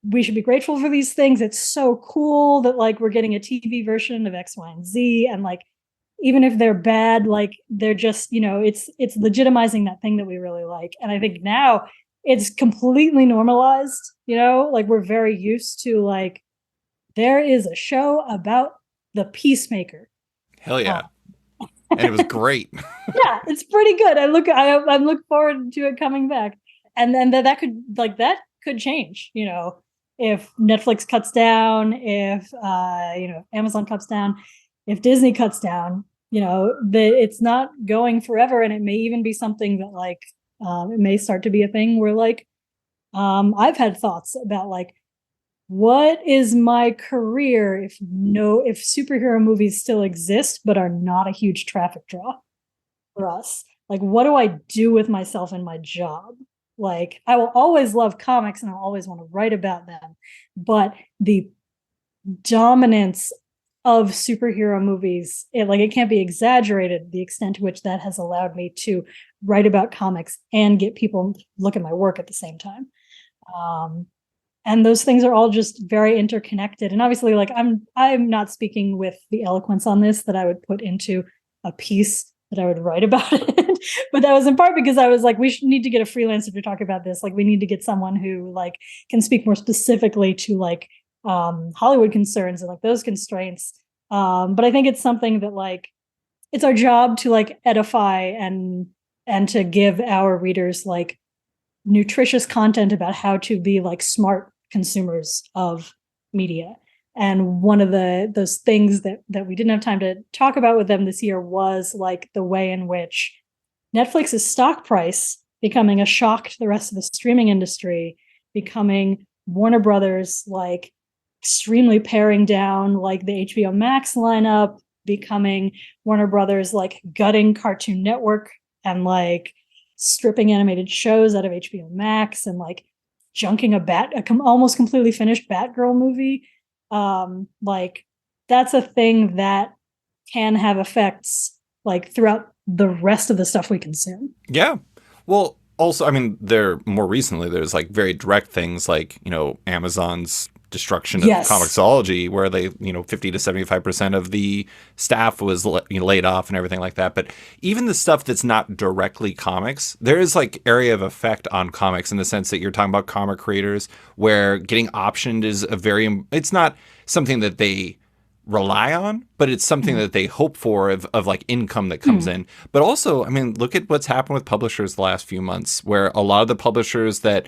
[SPEAKER 2] we should be grateful for these things. It's so cool that like we're getting a TV version of X, Y, and Z. And like, even if they're bad, like they're just, it's legitimizing that thing that we really like. And I think now it's completely normalized, like we're very used to like, there is a show about the Peacemaker.
[SPEAKER 1] Hell yeah. And it was great.
[SPEAKER 2] Yeah, it's pretty good. I look forward to it coming back. And then that could change, if Netflix cuts down, if Amazon cuts down, if Disney cuts down, it's not going forever. And it may even be something that like it may start to be a thing where like I've had thoughts about like, what is my career if superhero movies still exist but are not a huge traffic draw for us? Like, what do I do with myself in my job? Like, I will always love comics and I'll always want to write about them, but the dominance of superhero movies, it can't be exaggerated, the extent to which that has allowed me to write about comics and get people look at my work at the same time. And those things are all just very interconnected. And obviously, like I'm not speaking with the eloquence on this that I would put into a piece that I would write about it. But that was in part because I was like, we need to get a freelancer to talk about this. Like, we need to get someone who like can speak more specifically to like Hollywood concerns and like those constraints. But I think it's something that like it's our job to like edify and to give our readers like nutritious content about how to be like smart consumers of media. And one of those things that we didn't have time to talk about with them this year was like the way in which Netflix's stock price becoming a shock to the rest of the streaming industry, becoming Warner Brothers like extremely paring down like the HBO Max lineup, becoming Warner Brothers like gutting Cartoon Network and like stripping animated shows out of HBO Max and like junking a almost completely finished Batgirl movie. Like that's a thing that can have effects like throughout the rest of the stuff we consume.
[SPEAKER 1] Yeah. Well, also, I mean, more recently, there's like very direct things like, Amazon's destruction of Comixology, where they, 50 to 75% of the staff was laid off and everything like that. But even the stuff that's not directly comics, there is like area of effect on comics in the sense that you're talking about comic creators where getting optioned is it's not something that they rely on, but it's something that they hope for of like income that comes in. But also, I mean, look at what's happened with publishers the last few months, where a lot of the publishers that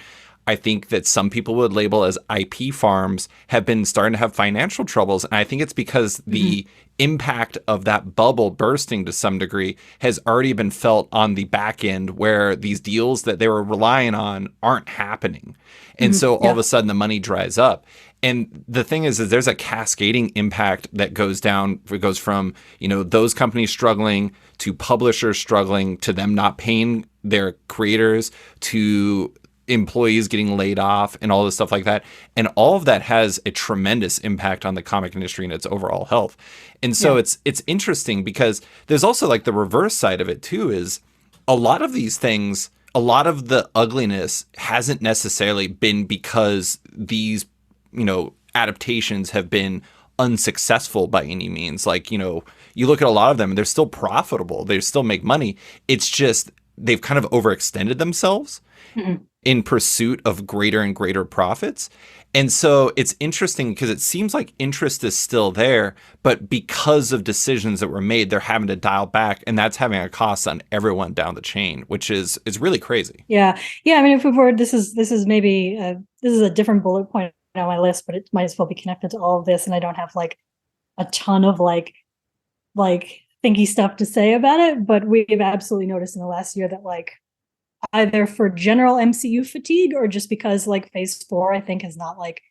[SPEAKER 1] I think that some people would label as IP farms have been starting to have financial troubles. And I think it's because the impact of that bubble bursting to some degree has already been felt on the back end, where these deals that they were relying on aren't happening. And so all of a sudden the money dries up. And the thing is there's a cascading impact that goes down. It goes from, those companies struggling to publishers struggling to them not paying their creators to employees getting laid off and all this stuff like that. And all of that has a tremendous impact on the comic industry and its overall health. And so it's interesting because there's also like the reverse side of it too, is a lot of these things, a lot of the ugliness hasn't necessarily been because these, adaptations have been unsuccessful by any means. Like, you look at a lot of them and they're still profitable. They still make money. It's just they've kind of overextended themselves in pursuit of greater and greater profits. And so it's interesting because it seems like interest is still there, but because of decisions that were made, they're having to dial back, and that's having a cost on everyone down the chain, which is really crazy.
[SPEAKER 2] Yeah. I mean, if we were, this is maybe this is a different bullet point on my list, but it might as well be connected to all of this, and I don't have like a ton of like thinky stuff to say about it, but we've absolutely noticed in the last year that like either for general MCU fatigue or just because like phase 4 I think has not like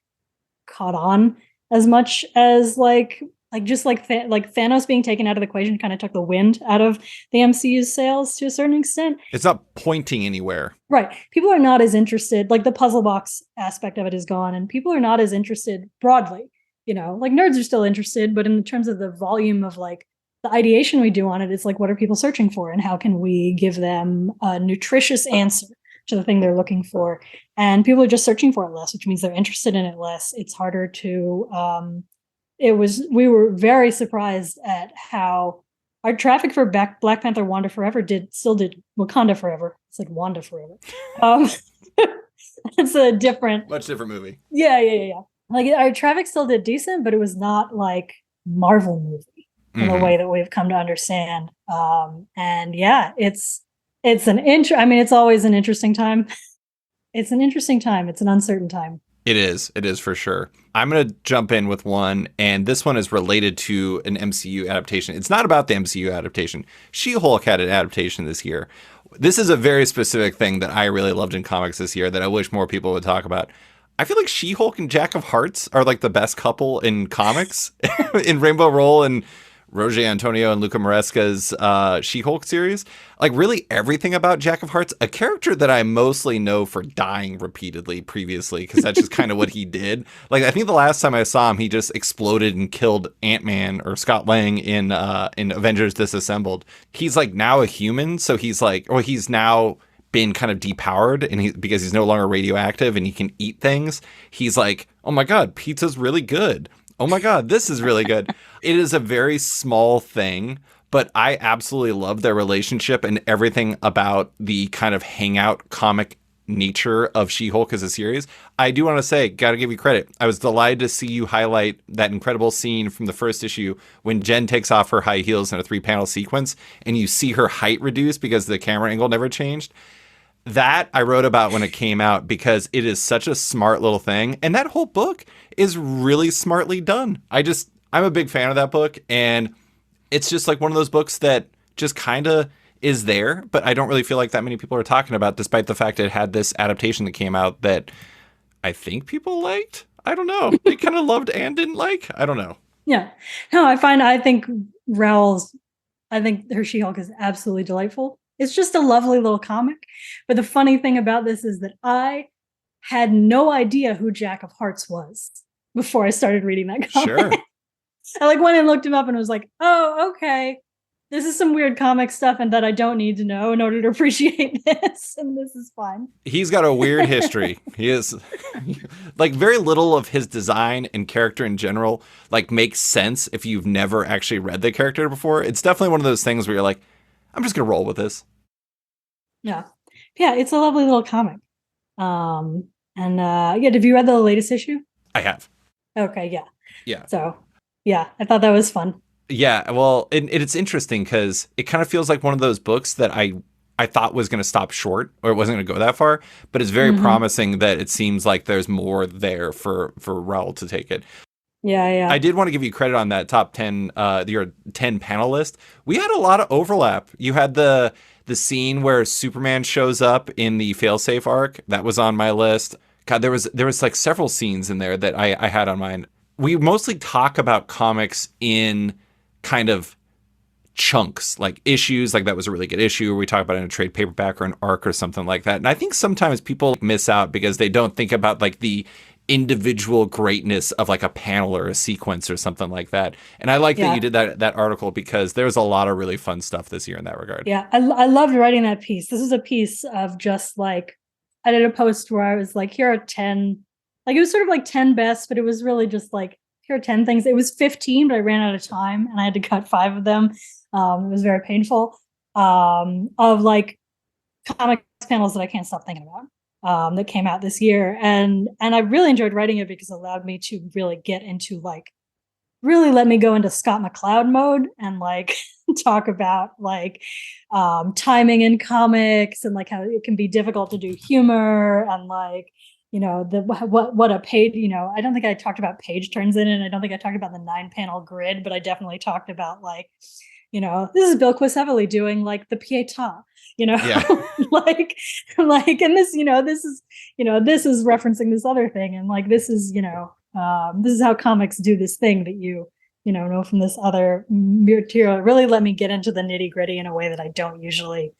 [SPEAKER 2] caught on as much as like like just like Thanos being taken out of the equation kind of took the wind out of the MCU's sails to a certain extent.
[SPEAKER 1] It's not pointing anywhere.
[SPEAKER 2] Right. People are not as interested, like the puzzle box aspect of it is gone, and people are not as interested broadly. Like nerds are still interested, but in terms of the volume of like the ideation we do on it, it's like, what are people searching for, and how can we give them a nutritious answer to the thing they're looking for? And people are just searching for it less, which means they're interested in it less. It's harder to we were very surprised at how our traffic for Black Panther Wakanda Forever did Wakanda Forever. I said Wanda Forever. It's a
[SPEAKER 1] much different movie.
[SPEAKER 2] Yeah. Like our traffic still did decent, but it was not like Marvel movie in the way that we've come to understand. And yeah, it's always an interesting time. It's an interesting time. It's an uncertain time.
[SPEAKER 1] It is for sure. I'm going to jump in with one, and this one is related to an MCU adaptation. It's not about the MCU adaptation. She-Hulk had an adaptation this year. This is a very specific thing that I really loved in comics this year that I wish more people would talk about. I feel like She-Hulk and Jack of Hearts are like the best couple in comics in Rainbow Rowell and Roger Antonio and Luca Maresca's She-Hulk series. Like really everything about Jack of Hearts, a character that I mostly know for dying repeatedly previously, because that's just kind of what he did. Like I think the last time I saw him, he just exploded and killed Ant-Man or Scott Lang in Avengers Disassembled. He's like now a human, so he's now been kind of depowered, and because he's no longer radioactive and he can eat things. He's like, oh my god, pizza's really good. Oh my god, this is really good. It is a very small thing, but I absolutely love their relationship and everything about the kind of hangout comic nature of She-Hulk as a series. I do want to say, gotta give you credit. I was delighted to see you highlight that incredible scene from the first issue when Jen takes off her high heels in a 3-panel sequence and you see her height reduce because the camera angle never changed. That I wrote about when it came out because it is such a smart little thing. And that whole book is really smartly done. I'm a big fan of that book. And it's just like one of those books that just kind of is there, but I don't really feel like that many people are talking about, despite the fact it had this adaptation that came out that I think people liked. I don't know. They kind of loved and didn't like. I don't know.
[SPEAKER 2] Yeah. No, I think her She-Hulk is absolutely delightful. It's just a lovely little comic. But the funny thing about this is that I had no idea who Jack of Hearts was before I started reading that comic.
[SPEAKER 1] Sure.
[SPEAKER 2] I went and looked him up and was like, oh, okay. This is some weird comic stuff and that I don't need to know in order to appreciate this. And this is fine.
[SPEAKER 1] He's got a weird history. He is like very little of his design and character in general like makes sense if you've never actually read the character before. It's definitely one of those things where you're like, I'm just going to roll with this.
[SPEAKER 2] Yeah. Yeah, it's a lovely little comic. Have you read the latest issue?
[SPEAKER 1] I have.
[SPEAKER 2] Okay, yeah.
[SPEAKER 1] Yeah.
[SPEAKER 2] So, yeah, I thought that was fun.
[SPEAKER 1] Yeah, well, it's interesting because it kind of feels like one of those books that I thought was going to stop short or it wasn't going to go that far, but it's very promising that it seems like there's more there for Raoul to take it.
[SPEAKER 2] Yeah.
[SPEAKER 1] I did want to give you credit on that top 10, your 10 panel list. We had a lot of overlap. You had the scene where Superman shows up in the failsafe arc. That was on my list. God, there was like several scenes in there that I had on mine. We mostly talk about comics in kind of chunks, like issues, like that was a really good issue, or we talk about it in a trade paperback or an arc or something like that. And I think sometimes people miss out because they don't think about like the individual greatness of like a panel or a sequence or something like that. And I like that you did that article because there's a lot of really fun stuff this year in that regard.
[SPEAKER 2] Yeah, I loved writing that piece. This is a piece of just like, I did a post where I was like, here are 10, like it was sort of like 10 best, but it was really just like, here are 10 things. It was 15, but I ran out of time and I had to cut 5 of them. It was very painful, of like comics panels that I can't stop thinking about, that came out this year. And I really enjoyed writing it because it allowed me to really get into like, really let me go into Scott McCloud mode and like talk about like timing in comics and like how it can be difficult to do humor and like, you know, what a page, you know, I don't think I talked about page turns in it. And I don't think I talked about the 9-panel grid, but I definitely talked about like, you know, this is Bill Quisevely doing like the Pietà, you know, like, and this, you know, this is referencing this other thing. And like, this is, you know, this is how comics do this thing that you know from this other material. It really let me get into the nitty gritty in a way that I don't usually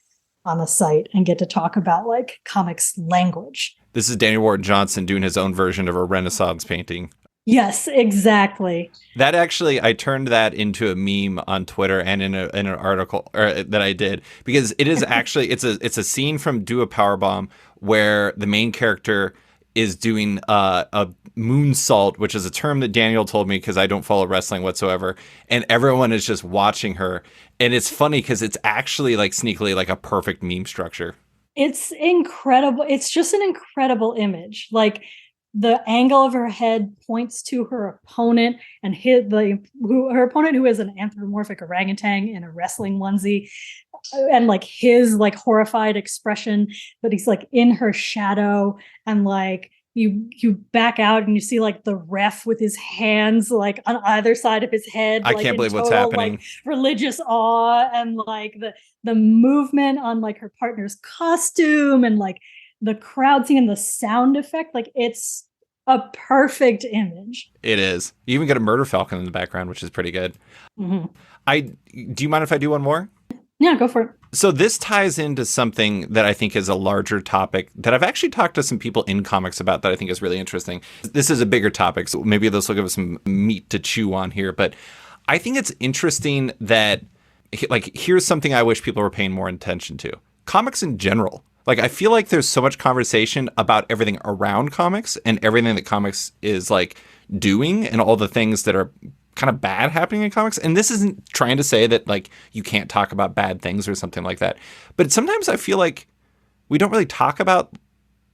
[SPEAKER 2] on the site and get to talk about like comics language.
[SPEAKER 1] This is Daniel Ward Johnson doing his own version of a Renaissance painting.
[SPEAKER 2] Yes, exactly.
[SPEAKER 1] That actually, I turned that into a meme on Twitter and in an article that I did, because it is actually it's a scene from Do a Powerbomb where the main character is doing a moonsault, which is a term that Daniel told me because I don't follow wrestling whatsoever, and everyone is just watching her, and it's funny because it's actually like sneakily like a perfect meme structure.
[SPEAKER 2] It's incredible. It's just an incredible image. Like the angle of her head points to her opponent, and her opponent, who is an anthropomorphic orangutan in a wrestling onesie, and like his like horrified expression, but he's like in her shadow, and like you back out and you see like the ref with his hands like on either side of his head.
[SPEAKER 1] I
[SPEAKER 2] like,
[SPEAKER 1] can't believe what's
[SPEAKER 2] total,
[SPEAKER 1] happening.
[SPEAKER 2] Like, religious awe, and like the movement on like her partner's costume, and like the crowd scene and the sound effect. Like it's a perfect image.
[SPEAKER 1] It is. You even get a murder falcon in the background, which is pretty good.
[SPEAKER 2] Mm-hmm.
[SPEAKER 1] Do you mind if I do one more?
[SPEAKER 2] Yeah, go for it.
[SPEAKER 1] So this ties into something that I think is a larger topic that I've actually talked to some people in comics about that I think is really interesting. This is a bigger topic, so maybe this will give us some meat to chew on here. But I think it's interesting that, like, here's something I wish people were paying more attention to. Comics in general. Like, I feel like there's so much conversation about everything around comics and everything that comics is, like, doing and all the things that are kind of bad happening in comics. And this isn't trying to say that, like, you can't talk about bad things or something like that. But sometimes I feel like we don't really talk about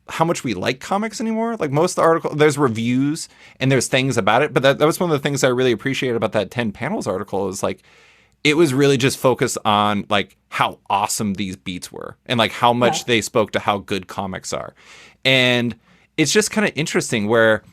[SPEAKER 1] how much we like comics anymore. Like, most of the article, there's reviews and there's things about it. But that was one of the things I really appreciated about that 10 panels article is, like, it was really just focused on like how awesome these beats were and like how much they spoke to how good comics are. And it's just kind of interesting where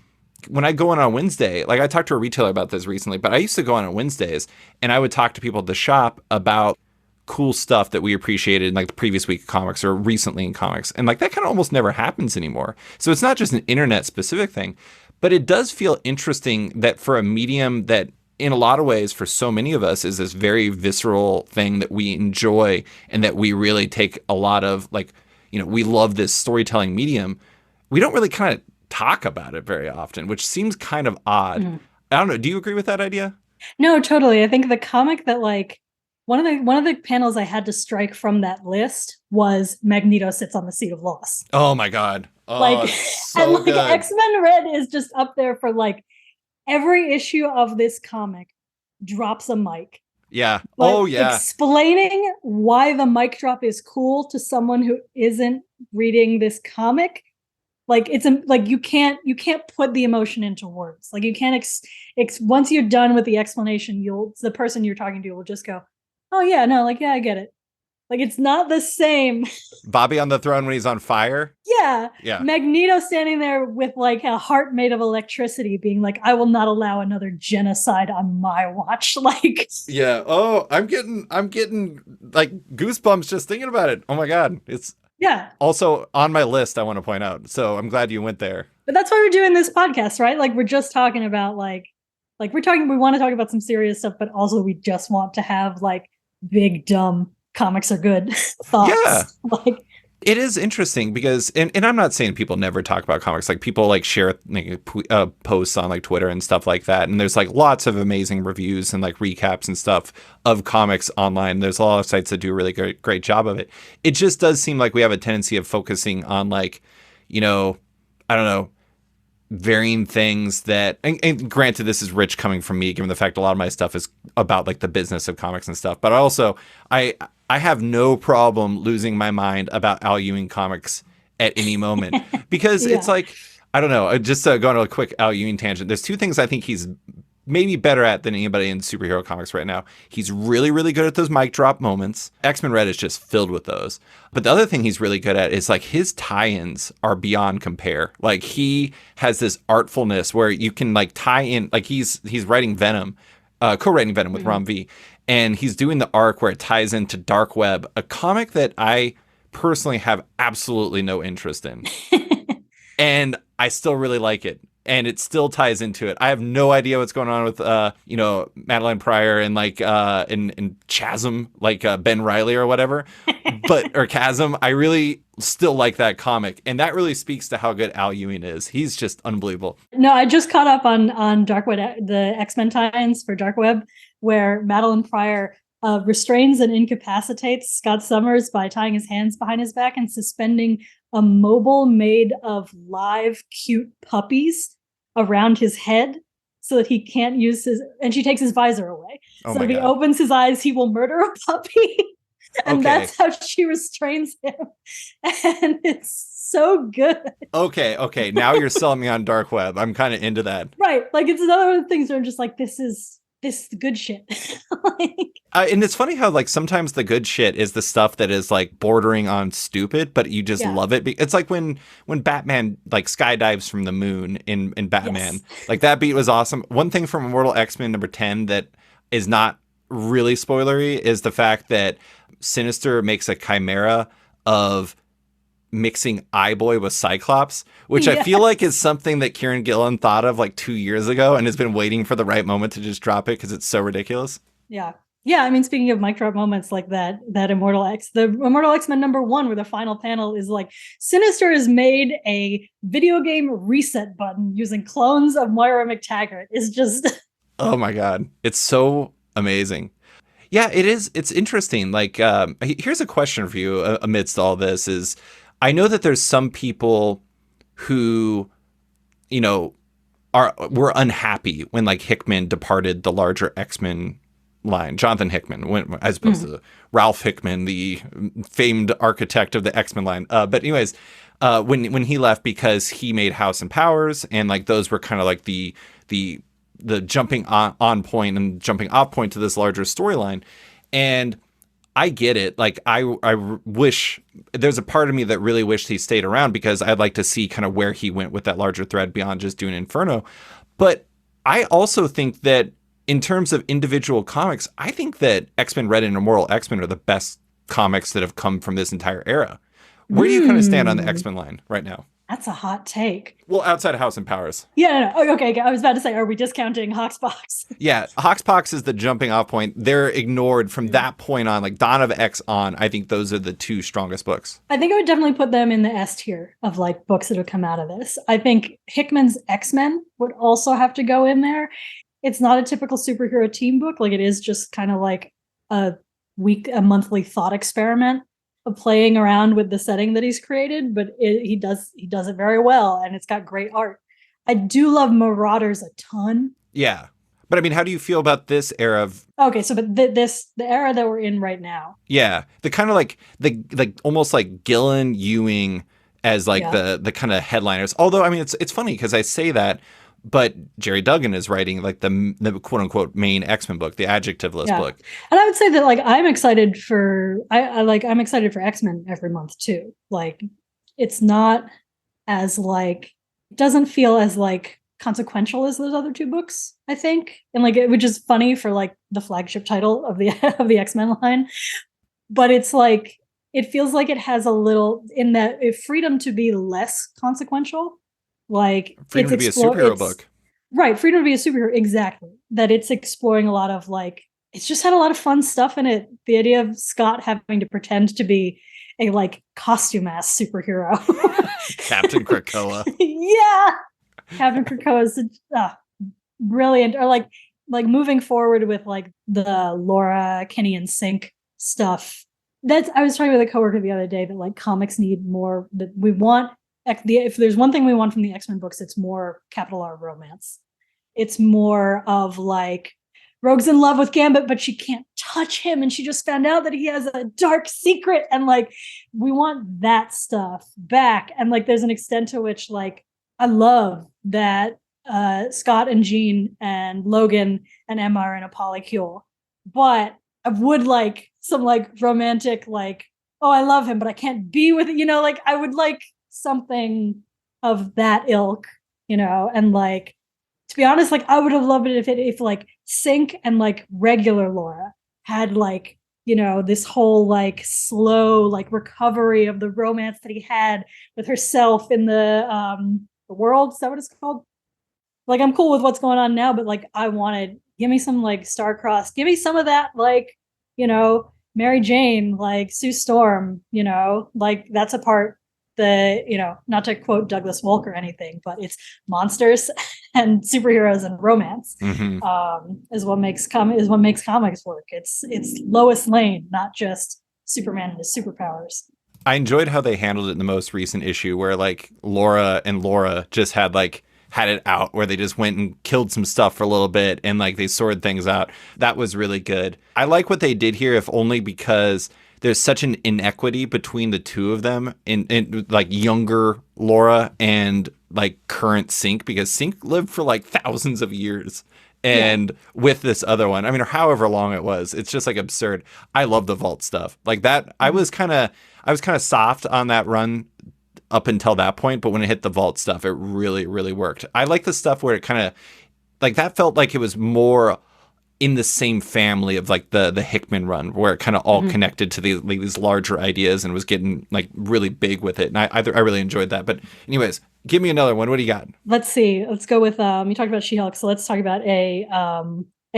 [SPEAKER 1] when I go in on Wednesday, like I talked to a retailer about this recently, but I used to go on Wednesdays and I would talk to people at the shop about cool stuff that we appreciated in like the previous week of comics or recently in comics. And like that kind of almost never happens anymore. So it's not just an internet specific thing, but it does feel interesting that for a medium that in a lot of ways, for so many of us, is this very visceral thing that we enjoy and that we really take a lot of, like, you know, we love this storytelling medium. We don't really kind of talk about it very often, which seems kind of odd. Mm-hmm. I don't know. Do you agree with that idea?
[SPEAKER 2] No, totally. I think the comic that like one of the panels I had to strike from that list was Magneto sits on the seat of loss.
[SPEAKER 1] Oh my God. Oh, like, so
[SPEAKER 2] and like
[SPEAKER 1] good.
[SPEAKER 2] X-Men Red is just up there for like every issue of this comic drops a mic.
[SPEAKER 1] Yeah. Oh, yeah.
[SPEAKER 2] Explaining why the mic drop is cool to someone who isn't reading this comic. Like it's like you can't put the emotion into words. Like you can't once you're done with the explanation, the person you're talking to will just go, "Oh yeah, no, like yeah, I get it." Like, it's not the same.
[SPEAKER 1] Bobby on the throne when he's on fire?
[SPEAKER 2] Yeah. Magneto standing there with, like, a heart made of electricity being like, I will not allow another genocide on my watch. Like...
[SPEAKER 1] Yeah. Oh, I'm getting, like, goosebumps just thinking about it. Oh, my God. It's also on my list, I want to point out. So I'm glad you went there.
[SPEAKER 2] But that's why we're doing this podcast, right? Like, we're just talking about, we want to talk about some serious stuff, but also we just want to have, like, big, dumb... comics are good thoughts.
[SPEAKER 1] Yeah.
[SPEAKER 2] Like
[SPEAKER 1] it is interesting because, and I'm not saying people never talk about comics. Like people like share like, posts on like Twitter and stuff like that. And there's like lots of amazing reviews and like recaps and stuff of comics online. There's a lot of sites that do a really great job of it. It just does seem like we have a tendency of focusing on like, you know, I don't know, varying things that, and granted, this is rich coming from me, given the fact a lot of my stuff is about like the business of comics and stuff. But also, I have no problem losing my mind about Al Ewing comics at any moment because it's like, I don't know, just going on a quick Al Ewing tangent. There's two things I think he's maybe better at than anybody in superhero comics right now. He's really, really good at those mic drop moments. X-Men Red is just filled with those. But the other thing he's really good at is like his tie-ins are beyond compare. Like he has this artfulness where you can like tie in, like he's writing Venom, co-writing Venom with Rom V. And he's doing the arc where it ties into Dark Web, a comic that I personally have absolutely no interest in. And I still really like it. and it still ties into it. I have no idea what's going on with Madeline Pryor and like in Chasm, like Ben Reilly or whatever, or Chasm. I really still like that comic, and that really speaks to how good Al Ewing is. He's just unbelievable.
[SPEAKER 2] No, I just caught up on Dark Web, the X-Men tie-ins for Dark Web, where Madeline Pryor restrains and incapacitates Scott Summers by tying his hands behind his back and suspending a mobile made of live cute puppies around his head so that he can't use and she takes his visor away. So if he opens his eyes, he will murder a puppy. And that's how she restrains him. And it's so good.
[SPEAKER 1] Okay. Now you're selling me on Dark Web. I'm kind of into that.
[SPEAKER 2] Right. Like, it's another one of the things where I'm just like, this is good shit.
[SPEAKER 1] And it's funny how like sometimes the good shit is the stuff that is like bordering on stupid, but you just love it. It's like when Batman like skydives from the moon in Batman. Yes. Like that beat was awesome. One thing from Immortal X-Men #10 that is not really spoilery is the fact that Sinister makes a chimera of mixing Eye-Boy with Cyclops, which I feel like is something that Kieron Gillen thought of like 2 years ago and has been waiting for the right moment to just drop it because it's so ridiculous.
[SPEAKER 2] Yeah. I mean, speaking of mic drop moments like that Immortal X-Men #1, where the final panel is like, Sinister has made a video game reset button using clones of Moira McTaggart. Is just
[SPEAKER 1] oh my God. It's so amazing. Yeah, it is. It's interesting. Like, here's a question for you amidst all this is, I know that there's some people who, were unhappy when like Hickman departed the larger X-Men line. Jonathan Hickman, as opposed to Ralph Hickman, the famed architect of the X-Men line. But anyways, when he left because he made House and Powers, and like those were kind of like the jumping on point and jumping off point to this larger storyline. And I get it. Like I wish, there's a part of me that really wished he stayed around because I'd like to see kind of where he went with that larger thread beyond just doing Inferno. But I also think that in terms of individual comics, I think that X-Men Red and Immortal X-Men are the best comics that have come from this entire era. Where do you kind of stand on the X-Men line right now?
[SPEAKER 2] That's a hot take.
[SPEAKER 1] Well, outside of House and Powers.
[SPEAKER 2] Yeah, no. Okay. I was about to say, are we discounting Hoxpox?
[SPEAKER 1] Yeah, Hoxpox is the jumping off point. They're ignored from that point on, like Dawn of X on. I think those are the two strongest books.
[SPEAKER 2] I think I would definitely put them in the S tier of like books that have come out of this. I think Hickman's X-Men would also have to go in there. It's not a typical superhero team book. Like, it is just kind of like a monthly thought experiment of playing around with the setting that he's created, but he does it very well, and it's got great art. I do love Marauders a ton. Yeah.
[SPEAKER 1] But I mean, how do you feel about this era of...
[SPEAKER 2] Okay, so but the era that we're in right now.
[SPEAKER 1] Yeah. The kind of like the almost like Gillen, Ewing as like the kind of headliners. Although, I mean, it's funny because I say that, but Jerry Duggan is writing like the quote unquote main X-Men book, the adjectiveless book.
[SPEAKER 2] And I would say that like I'm excited for I'm excited for X-Men every month too. Like, it's not as like, it doesn't feel as like consequential as those other two books, I think. And like, which is funny for like the flagship title of the X-Men line. But it's like, it feels like it has a little in that freedom to be less consequential. Like,
[SPEAKER 1] freedom to be a superhero book.
[SPEAKER 2] Right. Freedom to be a superhero. Exactly. That it's exploring a lot of like, it's just had a lot of fun stuff in it. The idea of Scott having to pretend to be a like costume ass superhero.
[SPEAKER 1] Captain Krakoa.
[SPEAKER 2] Yeah. Captain Krakoa is brilliant. Or like moving forward with like the Laura, Kenny, and Sync stuff. I was talking with a coworker the other day that like comics need more, that we want. If there's one thing we want from the X-Men books, it's more capital R romance. It's more of like, Rogue's in love with Gambit, but she can't touch him, and she just found out that he has a dark secret, and like, we want that stuff back. And like, there's an extent to which like, I love that Scott and Jean and Logan and Emma are in a polycule, but I would like some like romantic like, oh, I love him, but I can't be with it, like I would like something of that ilk, and like, to be honest, like I would have loved it if like Sync and like regular Laura had like, this whole like slow like recovery of the romance that he had with herself in the world. Is that what it's called? Like I'm cool with what's going on now, but like I wanted, give me some like star-crossed, give me some of that like, you know, Mary Jane, like Sue Storm, you know, like that's a part that, you know, not to quote Douglas Wolk or anything, but it's monsters and superheroes and romance.
[SPEAKER 1] Mm-hmm.
[SPEAKER 2] Is what makes comics work. It's Lois Lane, not just Superman and his superpowers.
[SPEAKER 1] I enjoyed how they handled it in the most recent issue where like Laura and Laura just had it out where they just went and killed some stuff for a little bit and like they sorted things out. That was really good. I like what they did here, if only because there's such an inequity between the two of them in like younger Laura and like current Sync, because Sync lived for like thousands of years. And with this other one, I mean, or however long it was, it's just like absurd. I love the vault stuff like that. I was kind of soft on that run up until that point, but when it hit the vault stuff, it really, really worked. I like the stuff where it kind of like that felt like it was more in the same family of like the Hickman run, where it kind of all connected to these larger ideas and was getting like really big with it. And I really enjoyed that. But anyways, give me another one. What do you got?
[SPEAKER 2] Let's see. Let's go with you talked about She-Hulk, so let's talk about a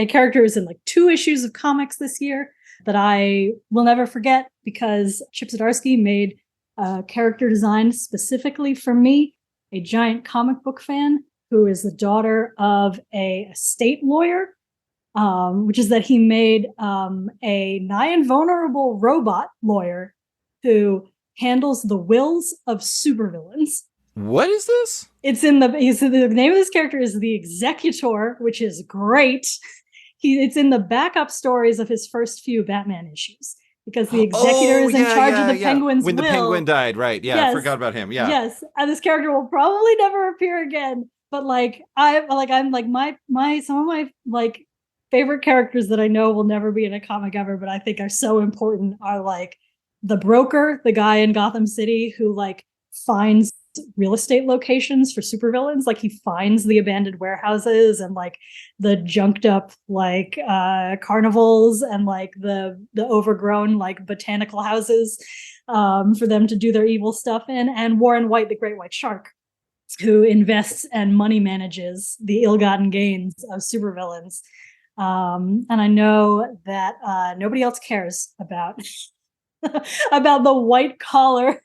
[SPEAKER 2] character who's in like 2 issues of comics this year that I will never forget, because Chip Zdarsky made a character design specifically for me, a giant comic book fan who is the daughter of a estate lawyer, which is that he made a nigh invulnerable robot lawyer who handles the wills of supervillains.
[SPEAKER 1] What is this?
[SPEAKER 2] It's in the name of this character is the Executor, which is great. It's in the backup stories of his first few Batman issues, because the Executor is in charge of the Penguin's
[SPEAKER 1] when
[SPEAKER 2] will.
[SPEAKER 1] the Penguin died, right? Yeah, yes. I forgot about him. Yeah.
[SPEAKER 2] Yes, and this character will probably never appear again. But like I'm like my some of my like favorite characters that I know will never be in a comic ever, but I think are so important are like the broker, the guy in Gotham City who like finds real estate locations for supervillains. Like he finds the abandoned warehouses and like the junked up like carnivals and like the overgrown like botanical houses for them to do their evil stuff in. And Warren White, the Great White Shark, who invests and money manages the ill-gotten gains of supervillains. And I know that nobody else cares about about the white collar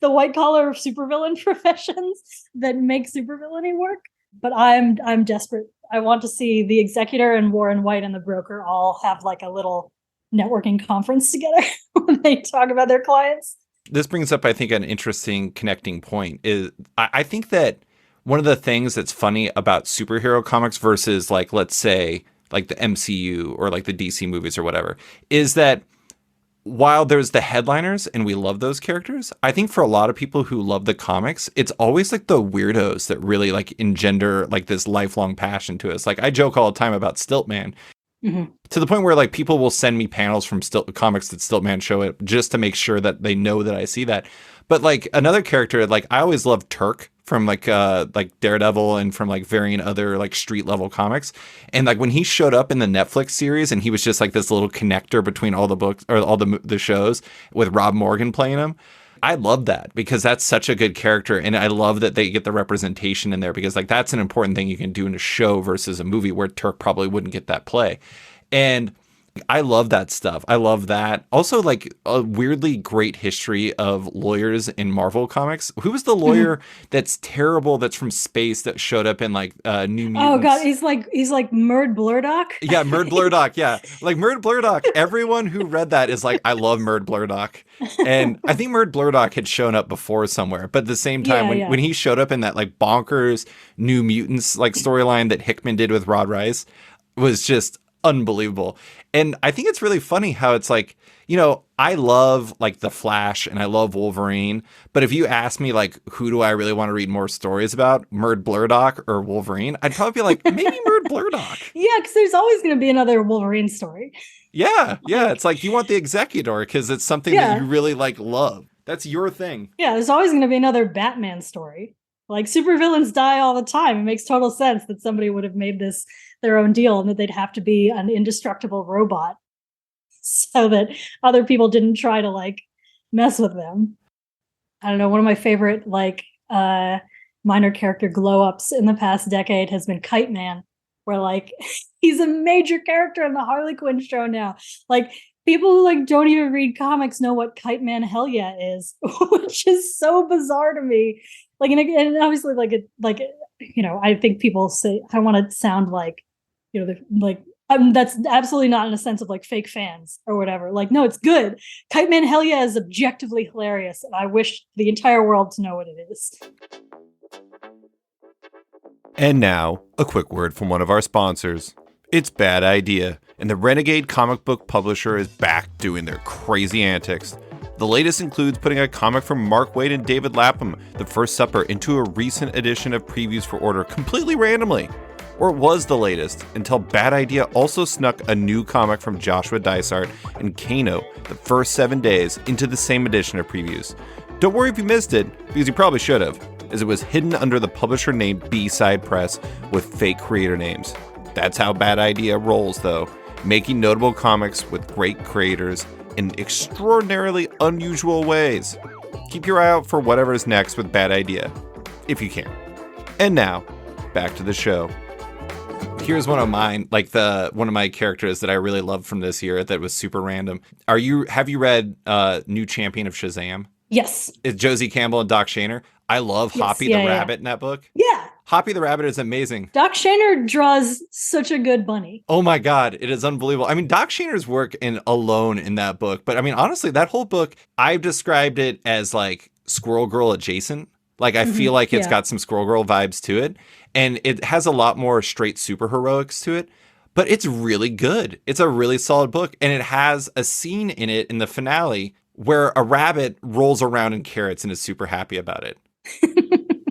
[SPEAKER 2] supervillain professions that make supervillainy work. But I'm desperate. I want to see the Executor and Warren White and the broker all have like a little networking conference together when they talk about their clients.
[SPEAKER 1] This brings up, I think, an interesting connecting point. Is I think that one of the things that's funny about superhero comics versus like, let's say, like the MCU or like the DC movies or whatever, is that while there's the headliners and we love those characters, I think for a lot of people who love the comics, it's always like the weirdos that really like engender like this lifelong passion to us. Like I joke all the time about Stiltman, to the point where like people will send me panels from comics that Stiltman show it just to make sure that they know that I see that. But like another character, like I always loved Turk from like Daredevil and from like varying other like street level comics. And like when he showed up in the Netflix series and he was just like this little connector between all the books or all the shows with Rob Morgan playing him, I love that because that's such a good character. And I love that they get the representation in there because like that's an important thing you can do in a show versus a movie where Turk probably wouldn't get that play. And I love that stuff. I love that. Also, like a weirdly great history of lawyers in Marvel comics. Who was the lawyer that's terrible? That's from space that showed up in like New Mutants.
[SPEAKER 2] Oh God, he's like Murd Blurdock.
[SPEAKER 1] Yeah, Murd Blurdock. Yeah, like Murd Blurdock. Everyone who read that is like, I love Murd Blurdock. And I think Murd Blurdock had shown up before somewhere, but at the same time, when he showed up in that like bonkers New Mutants like storyline that Hickman did with Rod Rice, was just unbelievable. And I think it's really funny how it's like, you know, I love like The Flash and I love Wolverine, but if you ask me like, who do I really want to read more stories about, Murd Blurdock or Wolverine, I'd probably be like, maybe Murd Blurdock.
[SPEAKER 2] Yeah, because there's always going to be another Wolverine story.
[SPEAKER 1] Yeah. It's like you want the Executor because it's something that you really like love. That's your thing.
[SPEAKER 2] Yeah, there's always going to be another Batman story. Like supervillains die all the time. It makes total sense that somebody would have made this their own deal and that they'd have to be an indestructible robot so that other people didn't try to like mess with them. I don't know. One of my favorite like minor character glow ups in the past decade has been Kite Man, where like he's a major character in the Harley Quinn show now. Like people who like don't even read comics know what Kite Man Hell Yeah is, which is so bizarre to me. Like, and obviously, I think people say I want to sound like, like that's absolutely not in a sense of like fake fans or whatever. Like, no, it's good. Kite Man Hell Yeah is objectively hilarious, and I wish the entire world to know what it is.
[SPEAKER 1] And now, a quick word from one of our sponsors. It's Bad Idea, and the Renegade comic book publisher is back doing their crazy antics. The latest includes putting a comic from Mark Waid and David Lapham, The First Supper, into a recent edition of Previews for Order completely randomly. Or it was the latest, until Bad Idea also snuck a new comic from Joshua Dysart and Kano, The First 7 Days, into the same edition of Previews. Don't worry if you missed it, because you probably should have, as it was hidden under the publisher named B-Side Press with fake creator names. That's how Bad Idea rolls, though, making notable comics with great creators in extraordinarily unusual ways. Keep your eye out for whatever's next with Bad Idea, if you can. And now, back to the show. Here's one of mine, like one of my characters that I really loved from this year that was super random. Have you read New Champion of Shazam?
[SPEAKER 2] Yes.
[SPEAKER 1] It's Josie Campbell and Doc Shaner. I love Hoppy the Rabbit in that book.
[SPEAKER 2] Yeah.
[SPEAKER 1] Hoppy the Rabbit is amazing.
[SPEAKER 2] Doc Shaner draws such a good bunny.
[SPEAKER 1] Oh my God, it is unbelievable. I mean, Doc Shaner's work alone in that book, but I mean, honestly, that whole book, I've described it as like Squirrel Girl adjacent. Like, I feel like it's got some Squirrel Girl vibes to it, and it has a lot more straight superheroics to it, but it's really good. It's a really solid book, and it has a scene in it in the finale where a rabbit rolls around in carrots and is super happy about it.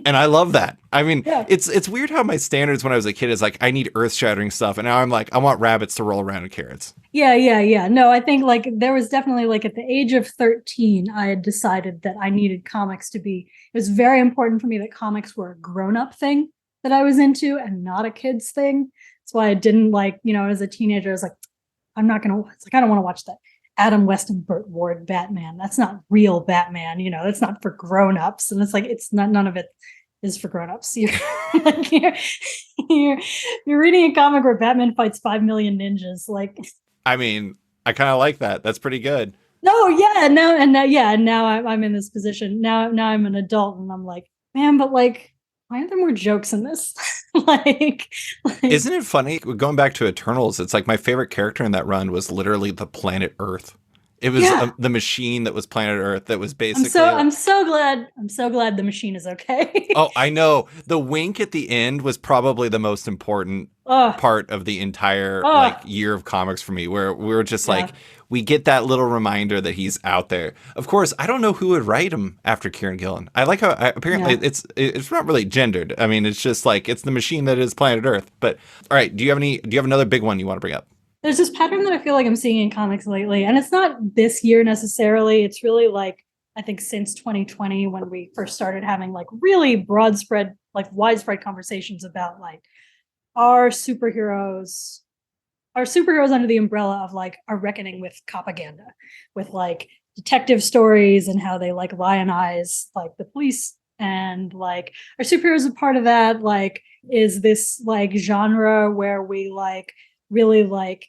[SPEAKER 1] And I love that. I mean, it's weird how my standards when I was a kid is like, I need earth-shattering stuff. And now I'm like, I want rabbits to roll around in carrots.
[SPEAKER 2] Yeah. No, I think like there was definitely like at the age of 13, I had decided that I needed comics to be, it was very important for me that comics were a grown-up thing that I was into and not a kid's thing. That's why I didn't like, as a teenager, I was like, I don't want to watch that Adam West and Burt Ward Batman. That's not real Batman, that's not for grown-ups. And it's like, it's not, none of it is for grown-ups. You're reading a comic where Batman fights 5 million ninjas. Like, I
[SPEAKER 1] mean, I kind of like that. That's pretty good.
[SPEAKER 2] No, yeah, now I'm in this position. Now I'm an adult, and I'm like, man, but like, why aren't there more jokes in this? like,
[SPEAKER 1] isn't it funny? Going back to Eternals, it's like my favorite character in that run was literally the planet Earth. It was the machine that was planet Earth that was basically.
[SPEAKER 2] I'm so glad the machine is okay.
[SPEAKER 1] Oh, I know. The wink at the end was probably the most important part of the entire year of comics for me, where we were just like, we get that little reminder that he's out there. Of course, I don't know who would write him after Kieron Gillen. I like how apparently it's not really gendered. I mean, it's just like it's the machine that is planet Earth. But all right, do you have another big one you want to bring up?
[SPEAKER 2] There's this pattern that I feel like I'm seeing in comics lately, and it's not this year necessarily. It's really like, I think since 2020, when we first started having like really widespread conversations about like our superheroes under the umbrella of like our reckoning with copaganda, with like detective stories and how they like lionize like the police, and like our superheroes are part of that. Like, is this like genre where we like really like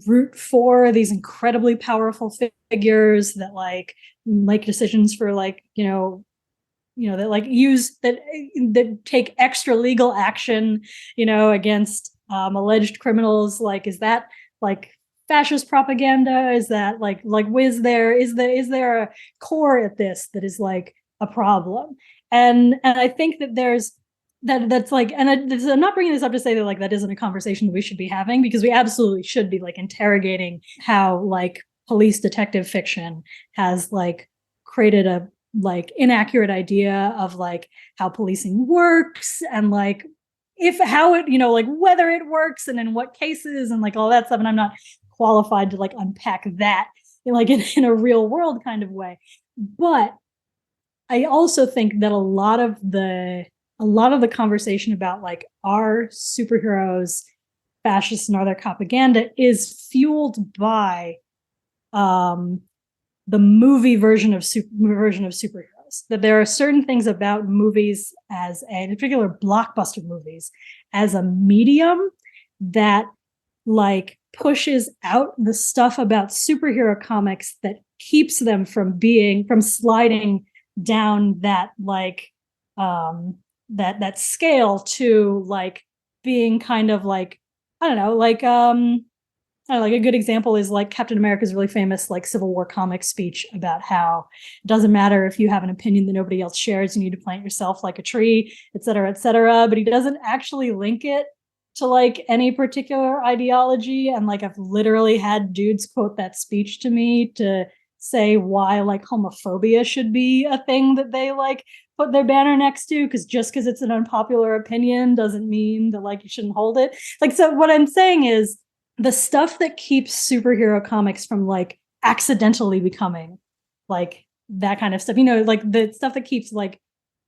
[SPEAKER 2] root for these incredibly powerful figures that like make decisions for like that like that take extra legal action against alleged criminals. Like, is that like fascist propaganda? Is that like is there a core at this that is like a problem? And I think that there's that's like, and I'm not bringing this up to say that like that isn't a conversation we should be having, because we absolutely should be like interrogating how like police detective fiction has like created a like inaccurate idea of like how policing works, and like how it like whether it works and in what cases and like all that stuff. And I'm not qualified to like unpack that in a real world kind of way. But I also think that a lot of the conversation about like our superheroes, fascists, and other propaganda is fueled by the movie version of superheroes. superheroes. That there are certain things about movies in particular blockbuster movies, as a medium that like pushes out the stuff about superhero comics that keeps them from sliding down that like that scale to like being kind of like, I don't know, like like a good example is like Captain America's really famous like Civil War comic speech about how it doesn't matter if you have an opinion that nobody else shares, you need to plant yourself like a tree, et cetera, et cetera. But he doesn't actually link it to like any particular ideology. And like I've literally had dudes quote that speech to me to say why like homophobia should be a thing that they like put their banner next to, because just because it's an unpopular opinion doesn't mean that like you shouldn't hold it. Like, so what I'm saying is the stuff that keeps superhero comics from like accidentally becoming like that kind of stuff, you know, like the stuff that keeps like,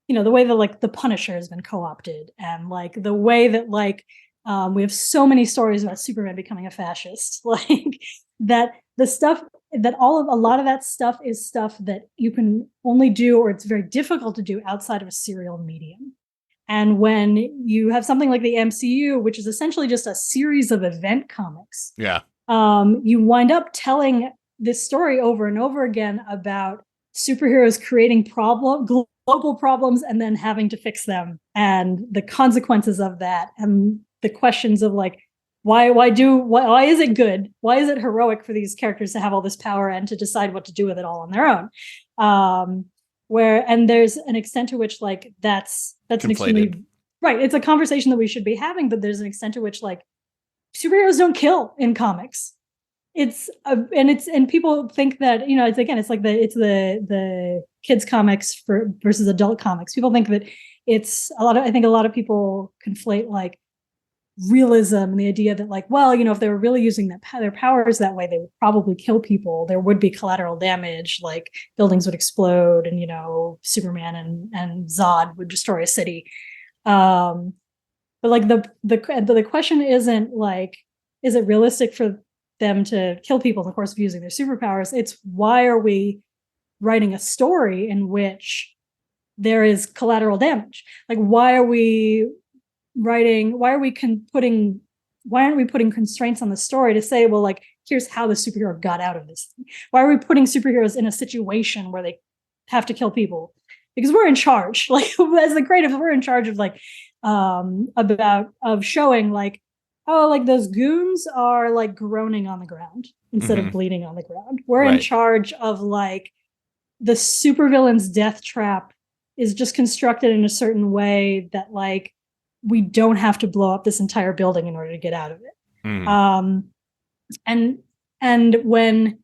[SPEAKER 2] you know, the way that like the Punisher has been co-opted, and like the way that like we have so many stories about Superman becoming a fascist, like that the stuff that a lot of that stuff is stuff that you can only do, or it's very difficult to do outside of a serial medium. And when you have something like the MCU, which is essentially just a series of event comics, you wind up telling this story over and over again about superheroes creating global problems and then having to fix them, and the consequences of that, and the questions of like, why is it good? Why is it heroic for these characters to have all this power and to decide what to do with it all on their own? And there's an extent to which like that's an extremely right. It's a conversation that we should be having, but there's an extent to which like superheroes don't kill in comics. And people think that, you know, it's like the kids comics versus adult comics. People think that I think a lot of people conflate like realism and the idea that like, well, you know, if they were really using their powers that way, they would probably kill people. There would be collateral damage, like buildings would explode, and you know, Superman and Zod would destroy a city. But like the question isn't like, is it realistic for them to kill people in the course of using their superpowers? It's why are we writing a story in which there is collateral damage? Like, why aren't we putting constraints on the story to say, well, like, here's how the superhero got out of this thing? Why are we putting superheroes in a situation where they have to kill people? Because we're in charge. Like, as the creative, we're in charge of like of showing like, oh, like those goons are like groaning on the ground instead of bleeding on the ground. We're in charge of like the supervillain's death trap is just constructed in a certain way that like we don't have to blow up this entire building in order to get out of it. And when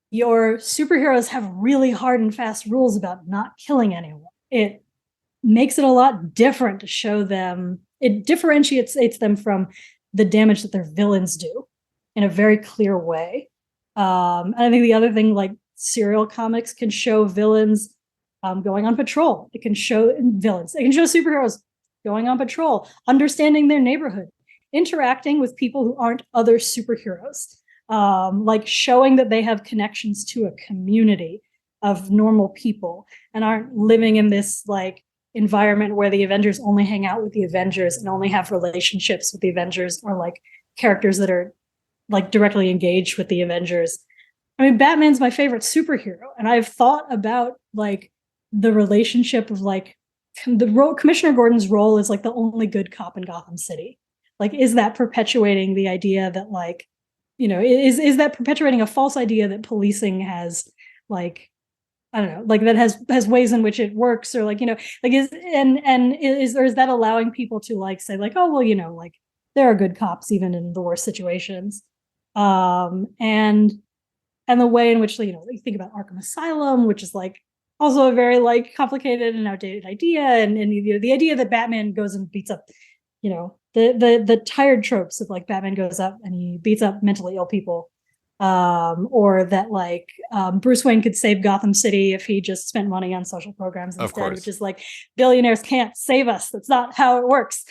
[SPEAKER 2] your superheroes have really hard and fast rules about not killing anyone, it makes it a lot different to show them. It differentiates them from the damage that their villains do in a very clear way. And I think the other thing, like serial comics can show villains going on patrol. It can show villains. It can show superheroes going on patrol, understanding their neighborhood, interacting with people who aren't other superheroes, like showing that they have connections to a community of normal people and aren't living in this like environment where the Avengers only hang out with the Avengers and only have relationships with the Avengers, or like characters that are like directly engaged with the Avengers. I mean, Batman's my favorite superhero, and I've thought about like the relationship of like Commissioner Gordon's role is like the only good cop in Gotham City. Like, is that perpetuating the idea that like, you know, is that perpetuating a false idea that policing has like, I don't know, like that has ways in which it works, or like, you know, like is that allowing people to like say like, oh, well, you know, like there are good cops even in the worst situations. And the way in which, you know, you think about Arkham Asylum, which is like also a very like complicated and outdated idea, and you know, the idea that Batman goes and beats up, you know, the tired tropes of like Batman goes up and he beats up mentally ill people, or that like Bruce Wayne could save Gotham City if he just spent money on social programs instead, which is like billionaires can't save us. That's not how it works.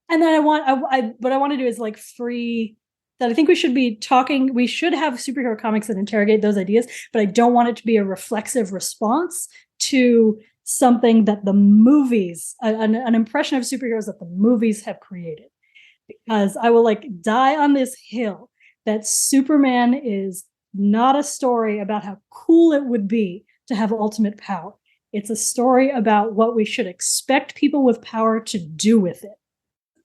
[SPEAKER 2] And then what I want to do is like free that. I think we should have superhero comics that interrogate those ideas, but I don't want it to be a reflexive response to something that the movies, an impression of superheroes that the movies have created. Because I will like die on this hill that Superman is not a story about how cool it would be to have ultimate power. It's a story about what we should expect people with power to do with it.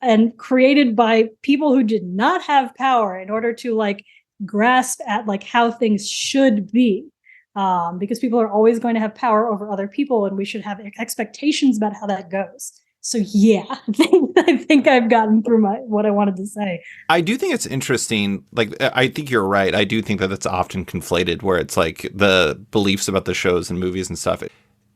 [SPEAKER 2] And created by people who did not have power in order to like grasp at like how things should be. Because people are always going to have power over other people, and we should have expectations about how that goes. So yeah, I think I've gotten through what I wanted to say.
[SPEAKER 1] I do think it's interesting. Like, I think you're right. I do think that that's often conflated, where it's like the beliefs about the shows and movies and stuff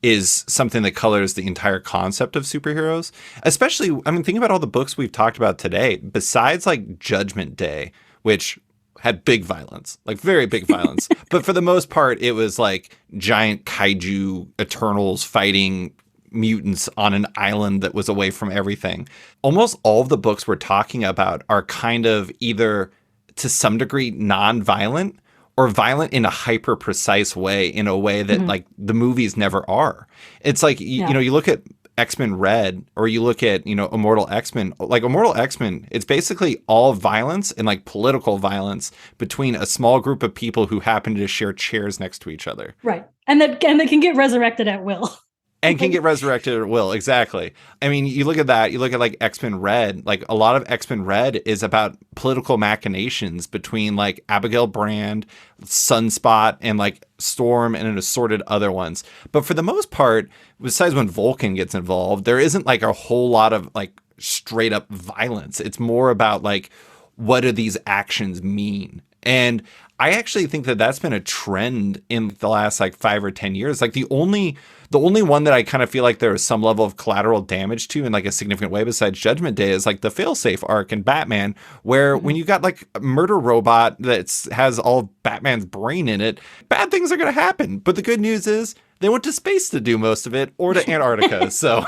[SPEAKER 1] is something that colors the entire concept of superheroes. Especially, I mean, think about all the books we've talked about today. Besides like Judgment Day, which had big violence, like very big violence. But for the most part, it was like giant kaiju Eternals fighting mutants on an island that was away from everything. Almost all of the books we're talking about are kind of either to some degree non-violent or violent in a hyper precise way, in a way that like the movies never are. It's like, you know, you look at X-Men Red, or you look at, you know, Immortal X-Men, like Immortal X-Men, it's basically all violence and like political violence between a small group of people who happen to share chairs next to each other.
[SPEAKER 2] Right. And that can get resurrected at will.
[SPEAKER 1] And can get resurrected at will. Exactly. I mean, you look at that, you look at like X-Men Red, like a lot of X-Men Red is about political machinations between like Abigail Brand, Sunspot, and like Storm and an assorted other ones. But for the most part, besides when Vulcan gets involved, there isn't like a whole lot of like straight up violence. It's more about like, what do these actions mean? And I actually think that that's been a trend in the last like 5 or 10 years. Like the only one that I kind of feel like there is some level of collateral damage to in like a significant way besides Judgment Day is like the failsafe arc in Batman, where when you got like a murder robot that has all of Batman's brain in it, bad things are going to happen. But the good news is they went to space to do most of it, or to Antarctica. So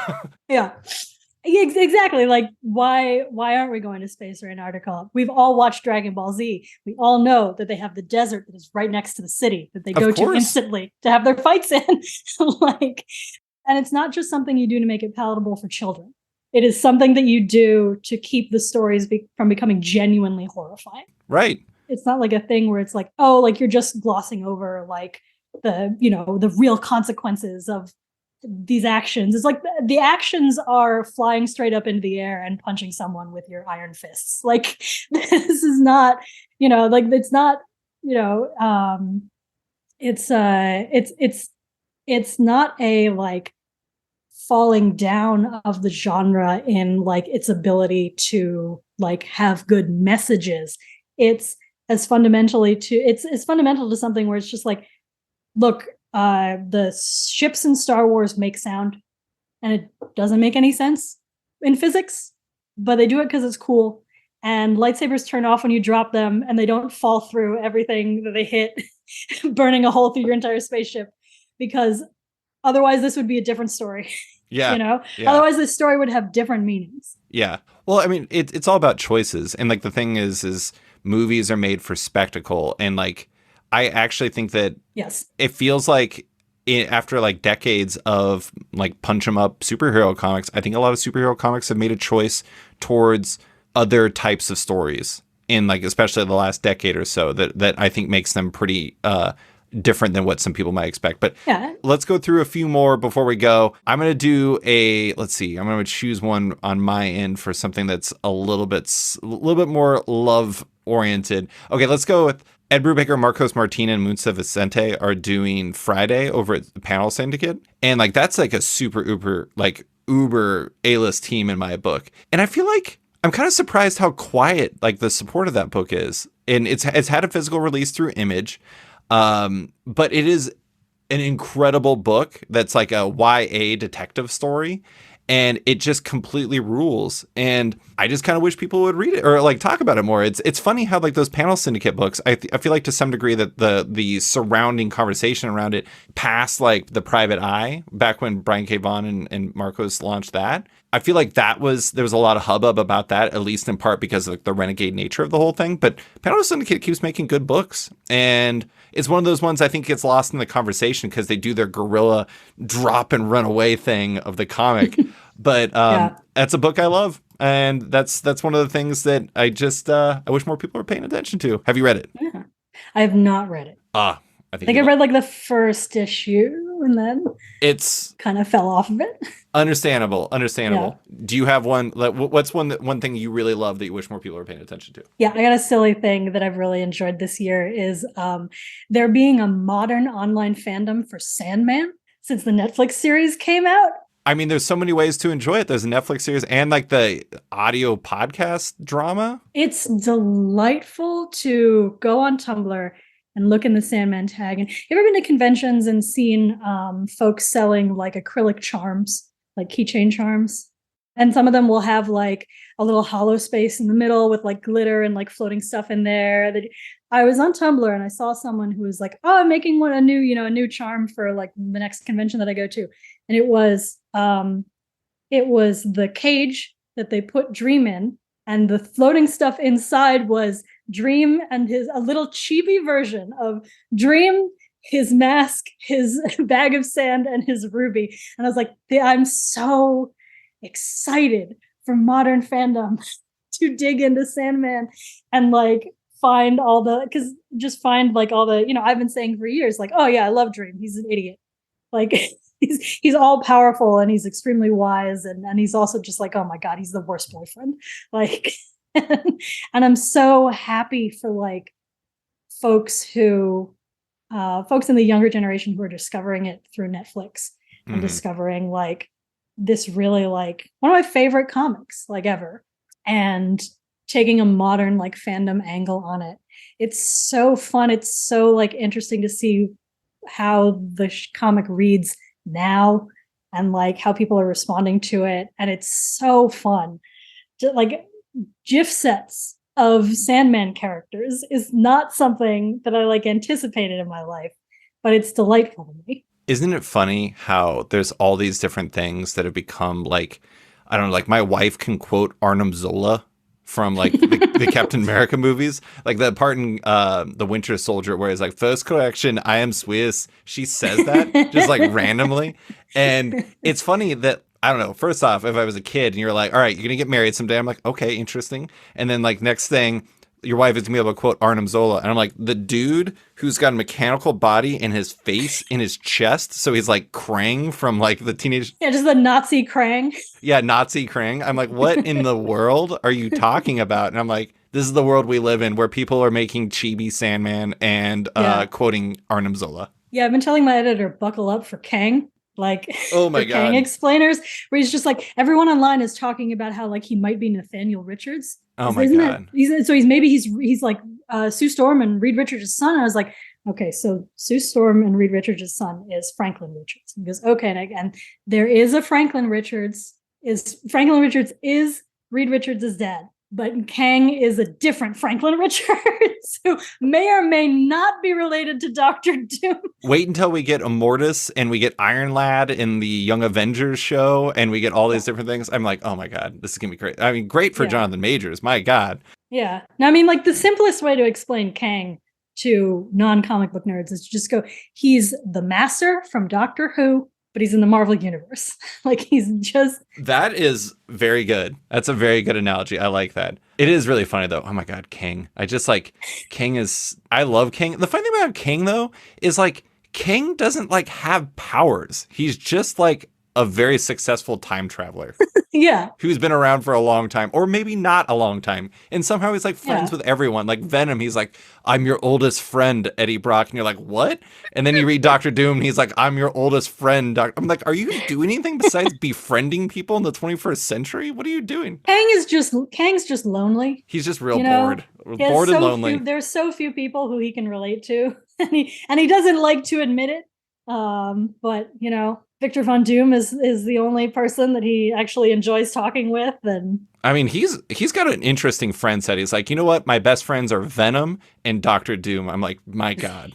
[SPEAKER 2] yeah. Exactly. Like, why aren't we going to space or Antarctica? We've all watched Dragon Ball Z. We all know that they have the desert that is right next to the city that they go to instantly to have their fights in. Like, and it's not just something you do to make it palatable for children. It is something that you do to keep the stories from becoming genuinely horrifying.
[SPEAKER 1] Right.
[SPEAKER 2] It's not like a thing where it's like, oh, like you're just glossing over like the real consequences of these actions. It's like the actions are flying straight up into the air and punching someone with your iron fists. Like, this is not, like, it's not, it's not a like falling down of the genre in like its ability to like have good messages. It's fundamental to something where it's just like, look, the ships in Star Wars make sound, and it doesn't make any sense in physics, but they do it because it's cool. And lightsabers turn off when you drop them, and they don't fall through everything that they hit, burning a hole through your entire spaceship, because otherwise this would be a different story.
[SPEAKER 1] Yeah.
[SPEAKER 2] Otherwise this story would have different meanings.
[SPEAKER 1] Yeah. Well, I mean, it's all about choices. And like the thing is movies are made for spectacle, and like I actually think that it feels like after like decades of like punch 'em up superhero comics, I think a lot of superhero comics have made a choice towards other types of stories in like especially the last decade or so that I think makes them pretty different than what some people might expect. But let's go through a few more before we go. I'm going to do I'm going to choose one on my end for something that's a little bit more love oriented. Okay, let's go with Ed Brubaker, Marcos Martina, and Munsa Vicente are doing Friday over at the Panel Syndicate. And like, that's like a super uber A-list team in my book. And I feel like I'm kind of surprised how quiet like the support of that book is. And it's had a physical release through Image. But it is an incredible book that's like a YA detective story. and it just completely rules. And I just kind of wish people would read it or like talk about it more. It's funny how like those panel syndicate books, I feel like to some degree that the surrounding conversation around it passed like the private eye back when Brian K. Vaughan and Marcos launched that. I feel like there was a lot of hubbub about that, at least in part because of like, the renegade nature of the whole thing. But Panel Syndicate keeps making good books. And it's one of those ones I think gets lost in the conversation because they do their guerrilla drop and run away thing of the comic. But that's a book I love. And that's one of the things that I just I wish more people were paying attention to. Have you read it?
[SPEAKER 2] Yeah. I have not read it.
[SPEAKER 1] I think
[SPEAKER 2] I read like the first issue and then
[SPEAKER 1] it's
[SPEAKER 2] kind of fell off of it.
[SPEAKER 1] Understandable.
[SPEAKER 2] Yeah.
[SPEAKER 1] Do you have one? Like, what's one thing you really love that you wish more people were paying attention to?
[SPEAKER 2] Yeah, I got a silly thing that I've really enjoyed this year is there being a modern online fandom for Sandman since the Netflix series came out.
[SPEAKER 1] I mean, there's so many ways to enjoy it. There's a Netflix series and like the audio podcast drama.
[SPEAKER 2] It's delightful to go on Tumblr and look in the Sandman tag. And you ever been to conventions and seen folks selling like acrylic charms, like keychain charms? And some of them will have like a little hollow space in the middle with like glitter and like floating stuff in there. I was on Tumblr and I saw someone who was like, "Oh, I'm making a new charm for like the next convention that I go to." And it was the cage that they put Dream in, and the floating stuff inside was Dream and a little chibi version of Dream, his mask, his bag of sand, and his ruby. And I was like, I'm so excited for modern fandom to dig into Sandman and like find all the I've been saying for years, like, oh yeah, I love Dream. He's an idiot. Like he's all powerful and he's extremely wise. And he's also just like, oh my God, he's the worst boyfriend. Like, and I'm so happy for like folks in the younger generation who are discovering it through Netflix and discovering like this really like one of my favorite comics like ever, and taking a modern like fandom angle on it. It's so fun. It's so like interesting to see how the comic reads now and like how people are responding to it. And it's so fun. Like GIF sets of Sandman characters is not something that I like anticipated in my life, but it's delightful to me.
[SPEAKER 1] Isn't it funny how there's all these different things that have become like, I don't know, like my wife can quote Arnim Zola from like the Captain America movies, like the part in the Winter Soldier where it's like, first correction, I am Swiss. She says that just like randomly. And it's funny that, I don't know, first off, if I was a kid and you're like, all right, you're going to get married someday, I'm like, okay, interesting. And then like next thing, your wife is going to be able to quote Arnim Zola. And I'm like, the dude who's got a mechanical body in his face, in his chest. So he's like Krang from like the teenage.
[SPEAKER 2] Yeah, just the Nazi Krang.
[SPEAKER 1] Yeah, Nazi Krang. I'm like, what in the world are you talking about? And I'm like, this is the world we live in where people are making chibi Sandman and quoting Arnim Zola.
[SPEAKER 2] Yeah, I've been telling my editor, buckle up for Kang. Like,
[SPEAKER 1] oh my God,
[SPEAKER 2] Kang explainers, where he's just like, everyone online is talking about how like he might be Nathaniel Richards.
[SPEAKER 1] Oh my God.
[SPEAKER 2] He's like Sue Storm and Reed Richards' son. And I was like, okay, so Sue Storm and Reed Richards' son is Franklin Richards. He goes, okay, and there is a Franklin Richards. Franklin Richards is Reed Richards' dad, but Kang is a different Franklin Richards who may or may not be related to Dr. Doom.
[SPEAKER 1] Wait until we get Immortus and we get Iron Lad in the Young Avengers show and we get all these different things. I'm like, oh my God, this is going to be great. I mean, great for Jonathan Majors. My God.
[SPEAKER 2] Yeah. Now, I mean, like the simplest way to explain Kang to non-comic book nerds is to just go, he's the master from Doctor Who, but he's in the Marvel universe. Like he's just.
[SPEAKER 1] That is very good. That's a very good analogy. I like that. It is really funny though. Oh my God, Kang. I love Kang. The funny thing about Kang though is like Kang doesn't like have powers. He's just like a very successful time traveler.
[SPEAKER 2] Yeah.
[SPEAKER 1] Who's been around for a long time, or maybe not a long time. And somehow he's like friends with everyone. Like Venom, he's like, I'm your oldest friend, Eddie Brock. And you're like, what? And then you read Dr. Doom, and he's like, I'm your oldest friend. I'm like, are you doing anything besides befriending people in the 21st century? What are you doing?
[SPEAKER 2] Kang's just lonely.
[SPEAKER 1] He's just real bored. Bored and lonely.
[SPEAKER 2] There's so few people who he can relate to. And he doesn't like to admit it. But Victor Von Doom is the only person that he actually enjoys talking with. And
[SPEAKER 1] I mean, he's got an interesting friend set. He's like, you know what? My best friends are Venom and Doctor Doom. I'm like, my God.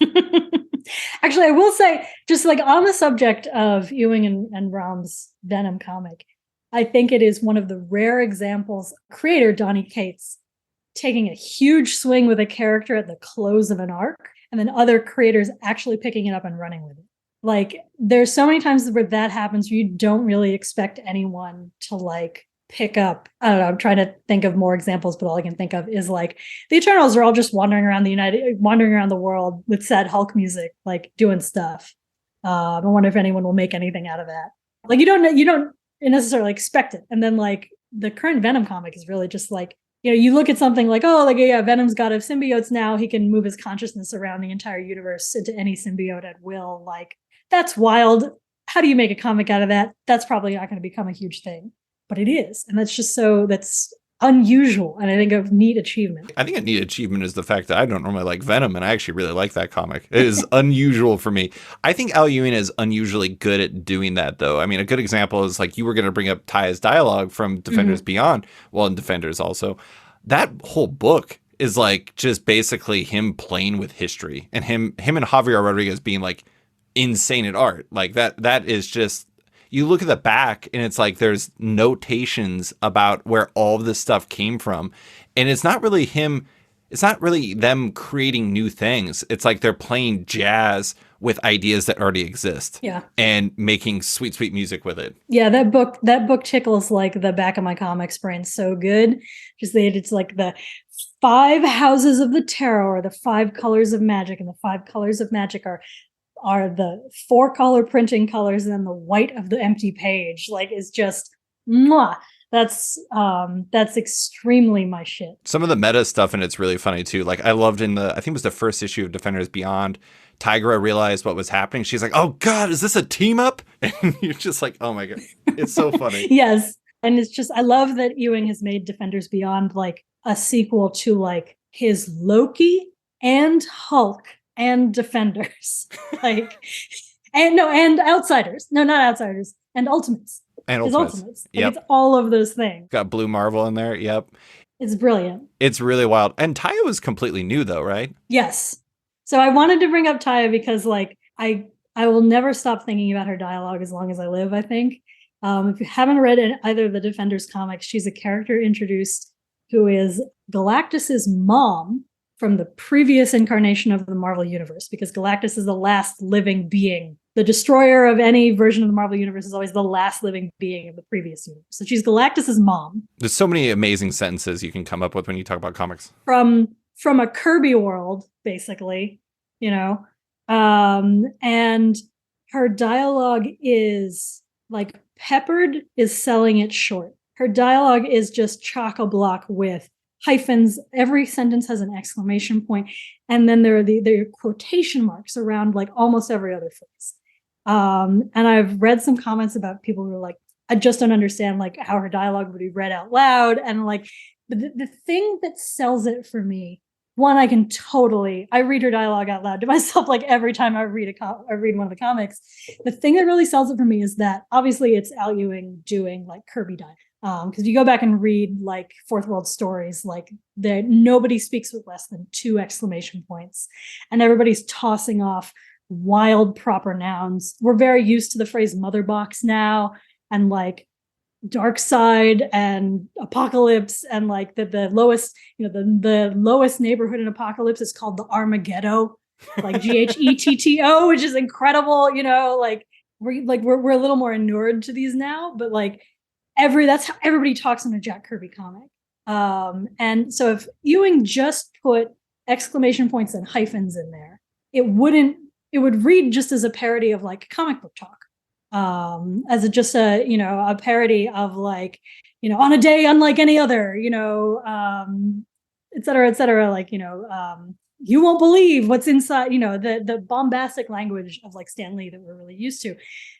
[SPEAKER 2] actually, I will say, just like on the subject of Ewing and Rom's Venom comic, I think it is one of the rare examples, creator Donny Cates taking a huge swing with a character at the close of an arc, and then other creators actually picking it up and running with it. Like, there's so many times where that happens where you don't really expect anyone to like pick up. I don't know, I'm trying to think of more examples, but all I can think of is like the Eternals are all just wandering around the world with sad Hulk music, like doing stuff. I wonder if anyone will make anything out of that. Like, you don't necessarily expect it. And then like the current Venom comic is really just like, you look at something like, oh, like, yeah, Venom's got a symbiotes now. He can move his consciousness around the entire universe into any symbiote at will. Like, that's wild. How do you make a comic out of that? That's probably not going to become a huge thing, but it is. And that's unusual. And I think a neat achievement.
[SPEAKER 1] I think a neat achievement is the fact that I don't normally like Venom, and I actually really like that comic. It is unusual for me. I think Al Ewing is unusually good at doing that, though. I mean, a good example is like you were going to bring up Taya's dialogue from Defenders Beyond. Well, in Defenders also. That whole book is like just basically him playing with history, and him and Javier Rodriguez being like insane at art. Like that is just, you look at the back and it's like there's notations about where all of this stuff came from. And it's not really them creating new things. It's like they're playing jazz with ideas that already exist.
[SPEAKER 2] Yeah.
[SPEAKER 1] And making sweet, sweet music with it.
[SPEAKER 2] Yeah, that book tickles like the back of my comics brain so good. Just that it's like the 5 houses of the tarot, or the 5 colors of magic, and the 5 colors of magic are the 4 color printing colors, and then the white of the empty page. Like, is just mwah. That's extremely my shit.
[SPEAKER 1] Some of the meta stuff in it's really funny too. Like, I loved I think it was the first issue of Defenders Beyond, Tigra realized what was happening. She's like, oh God, is this a team up? And you're just like, oh my God. It's so funny.
[SPEAKER 2] Yes. And it's just, I love that Ewing has made Defenders Beyond like a sequel to like his Loki and Hulk and Defenders. Like, and Outsiders. No, not Outsiders. And Ultimates.
[SPEAKER 1] And
[SPEAKER 2] Ultimates.
[SPEAKER 1] Yep.
[SPEAKER 2] Like, it's all of those things.
[SPEAKER 1] Got Blue Marvel in there. Yep.
[SPEAKER 2] It's brilliant.
[SPEAKER 1] It's really wild. And Taya was completely new though, right?
[SPEAKER 2] Yes. So I wanted to bring up Taya because like I will never stop thinking about her dialogue as long as I live, I think. If you haven't read either of the Defenders comics, she's a character introduced who is Galactus's mom from the previous incarnation of the Marvel Universe, because Galactus is the last living being. The destroyer of any version of the Marvel Universe is always the last living being of the previous universe. So she's Galactus's mom.
[SPEAKER 1] There's so many amazing sentences you can come up with when you talk about comics.
[SPEAKER 2] From a Kirby world, basically, and her dialogue is like Peppered is selling it short. Her dialogue is just chock-a-block with hyphens. Every sentence has an exclamation point, and then there are quotation marks around like almost every other phrase. And I've read some comments about people who are like, I just don't understand like how her dialogue would be read out loud, and like the thing that sells it for me. One, I read her dialogue out loud to myself like every time I read one of the comics. The thing that really sells it for me is that obviously it's Al Ewing doing like Kirby dialogue. Because you go back and read like Fourth World Stories, like nobody speaks with less than 2 exclamation points, and everybody's tossing off wild proper nouns. We're very used to the phrase mother box now, and like dark side and apocalypse, and like the lowest, the lowest neighborhood in apocalypse is called the Armageddon, like Ghetto, which is incredible. Like we're a little more inured to these now, but like that's how everybody talks in a Jack Kirby comic. And so if Ewing just put exclamation points and hyphens in there, it would read just as a parody of like comic book talk. As a parody of like, on a day unlike any other, et cetera, like, you won't believe what's inside, the bombastic language of like Stan Lee that we're really used to.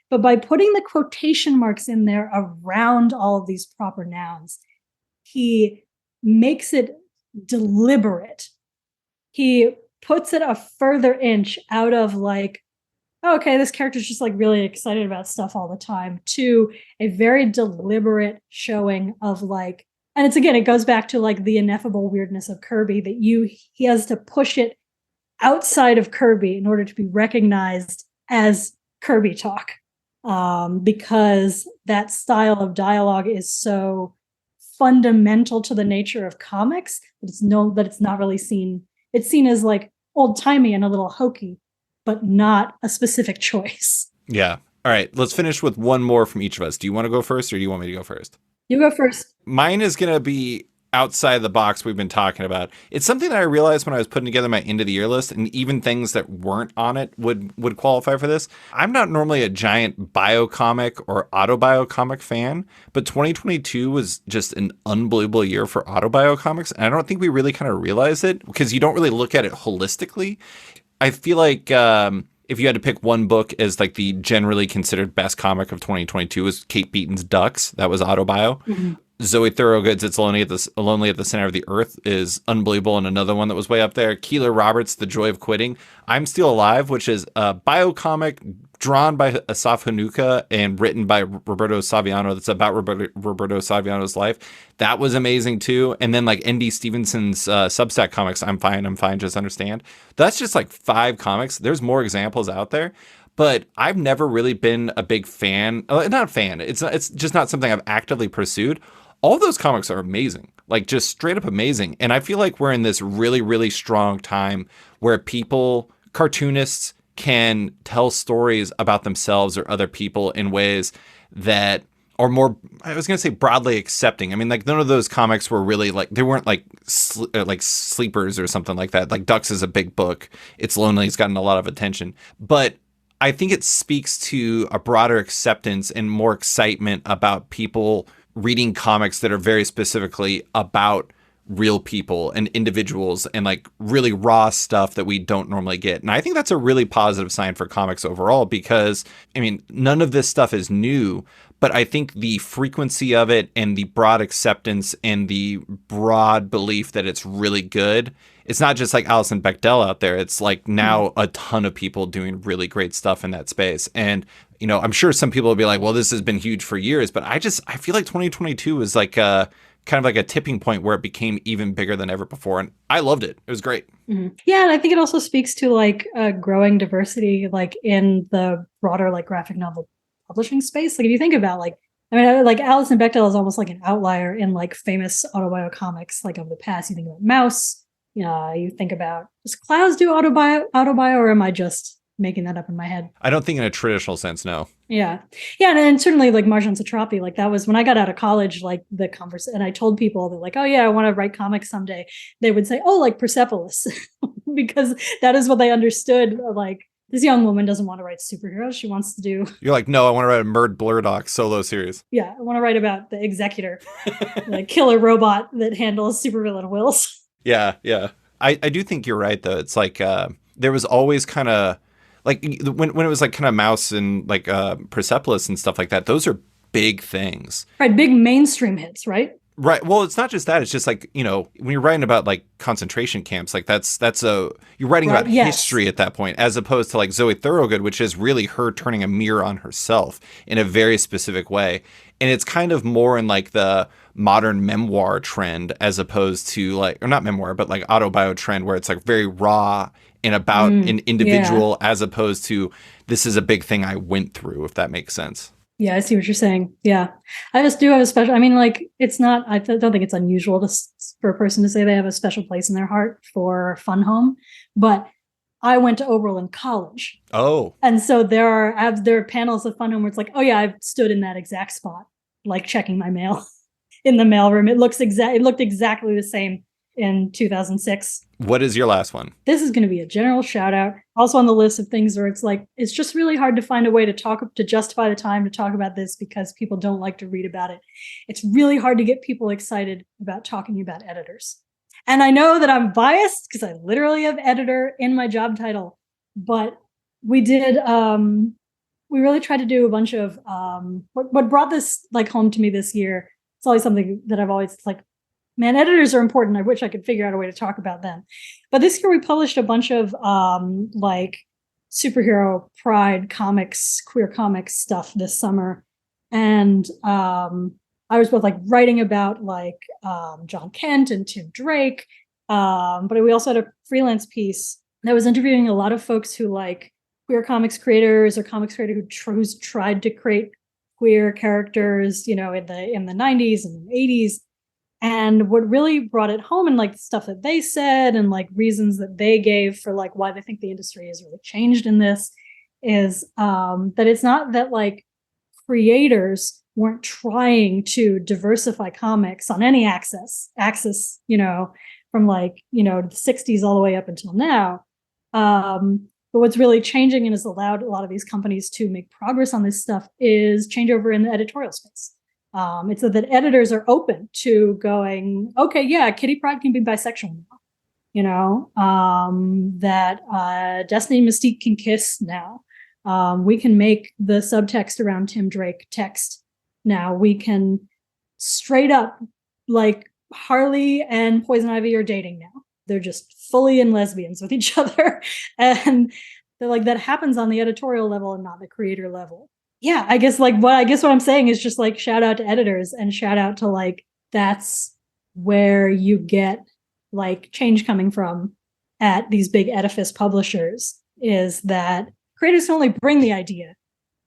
[SPEAKER 2] But by putting the quotation marks in there around all of these proper nouns, he makes it deliberate. He puts it a further inch out of like oh, okay, this character's just like really excited about stuff all the time, to a very deliberate showing of like, and it's again, it goes back to like the ineffable weirdness of Kirby that he has to push it outside of Kirby in order to be recognized as Kirby talk. Because that style of dialogue is so fundamental to the nature of comics that it's not really seen. It's seen as like old timey and a little hokey, but not a specific choice.
[SPEAKER 1] Yeah. All right. Let's finish with one more from each of us. Do you want to go first, or do you want me to go first?
[SPEAKER 2] You go first.
[SPEAKER 1] Mine is going to be outside the box we've been talking about. It's something that I realized when I was putting together my end of the year list, and even things that weren't on it would qualify for this. I'm not normally a giant biocomic or autobio comic fan, but 2022 was just an unbelievable year for autobio comics, and I don't think we really kind of realize it because you don't really look at it holistically. I feel like if you had to pick one book as like the generally considered best comic of 2022 was Kate Beaton's Ducks. That was autobio. Mm-hmm. Zoe Thorogood's It's Lonely at the Center of the Earth is unbelievable, and another one that was way up there. Keeler Roberts' The Joy of Quitting. I'm Still Alive, which is a biocomic drawn by Asaf Hanuka and written by Roberto Saviano. That's about Roberto Saviano's life. That was amazing too. And then like N.D. Stevenson's Substack comics, I'm fine, just understand. That's just like 5 comics. There's more examples out there. But I've never really been a big fan. Not a fan. It's just not something I've actively pursued. All those comics are amazing, like just straight up amazing. And I feel like we're in this really, really strong time where cartoonists can tell stories about themselves or other people in ways that are more, I was going to say broadly accepting. I mean, like none of those comics were really like, they weren't like sleepers or something like that. Like Ducks is a big book. It's Lonely. It's gotten a lot of attention. But I think it speaks to a broader acceptance and more excitement about people reading comics that are very specifically about real people and individuals and like really raw stuff that we don't normally get. And I think that's a really positive sign for comics overall because, I mean, none of this stuff is new, but I think the frequency of it and the broad acceptance and the broad belief that it's really good, it's not just like Alison Bechdel out there. It's like now a ton of people doing really great stuff in that space. And you know, I'm sure some people will be like, well, this has been huge for years, but I feel like 2022 was like kind of like a tipping point where it became even bigger than ever before. And I loved it. It was great.
[SPEAKER 2] Mm-hmm. Yeah. And I think it also speaks to like growing diversity, like in the broader, like graphic novel publishing space. Like if you think about like, I mean, like Alison Bechdel is almost like an outlier in like famous autobio comics, like of the past. You think about Mouse, you think about, does Clouds do autobio, or am I just making that up in my head?
[SPEAKER 1] I don't think in a traditional sense, no.
[SPEAKER 2] Yeah. And certainly like Marjan Satrapi, like that was when I got out of college, like the conversation, and I told people that like, oh yeah, I want to write comics someday. They would say, oh, like Persepolis, because that is what they understood. Like this young woman doesn't want to write superheroes. She wants to do.
[SPEAKER 1] You're like, no, I want to write a Murd Blurdock solo series.
[SPEAKER 2] Yeah. I want to write about the Executor, like killer robot that handles supervillain wills.
[SPEAKER 1] Yeah. I do think you're right though. It's like, there was always kind of, like when it was like kind of Mouse and like Persepolis and stuff like that, those are big things.
[SPEAKER 2] Right. Big mainstream hits, right?
[SPEAKER 1] Right. Well, it's not just that. It's just like, you know, when you're writing about like concentration camps, like you're writing about history at that point, as opposed to like Zoe Thorogood, which is really her turning a mirror on herself in a very specific way. And it's kind of more in like the modern memoir trend as opposed to like, or not memoir, but like autobio trend where it's like very raw and about an individual as opposed to this is a big thing I went through, if that makes sense.
[SPEAKER 2] Yeah, I see what you're saying. Yeah. I just do have a special, I mean, like, it's not, I don't think it's unusual for a person to say they have a special place in their heart for Fun Home, but I went to Oberlin College.
[SPEAKER 1] Oh.
[SPEAKER 2] And so there are panels of Fun Home where it's like, oh yeah, I've stood in that exact spot, like checking my mail in the mailroom. It looked exactly the same in 2006.
[SPEAKER 1] What is your last one?
[SPEAKER 2] This is going to be a general shout out. Also on the list of things where it's like, it's just really hard to find a way to justify the time to talk about this because people don't like to read about it. It's really hard to get people excited about talking about editors. And I know that I'm biased because I literally have editor in my job title, but we really tried to do a bunch of, what brought this like home to me this year. It's always something that I've always like, man, editors are important. I wish I could figure out a way to talk about them. But this year we published a bunch of like superhero pride comics, queer comics stuff this summer. And I was both like writing about like John Kent and Tim Drake. But we also had a freelance piece that was interviewing a lot of folks who like queer comics creators or comics creators who's tried to create queer characters, in the 90s and 80s. And what really brought it home, and like stuff that they said and like reasons that they gave for like why they think the industry has really changed in this, is that it's not that like creators weren't trying to diversify comics on any axis, from like, the 60s all the way up until now. But what's really changing and has allowed a lot of these companies to make progress on this stuff is changeover in the editorial space. It's that editors are open to going, okay, yeah, Kitty Pryde can be bisexual now, that Destiny Mystique can kiss now. We can make the subtext around Tim Drake text now. We can straight up, like, Harley and Poison Ivy are dating now. They're just fully in lesbians with each other. And they're like, that happens on the editorial level and not the creator level. Yeah, I guess what I'm saying is just like shout out to editors and shout out to like that's where you get like change coming from at these big edifice publishers, is that creators can only bring the idea.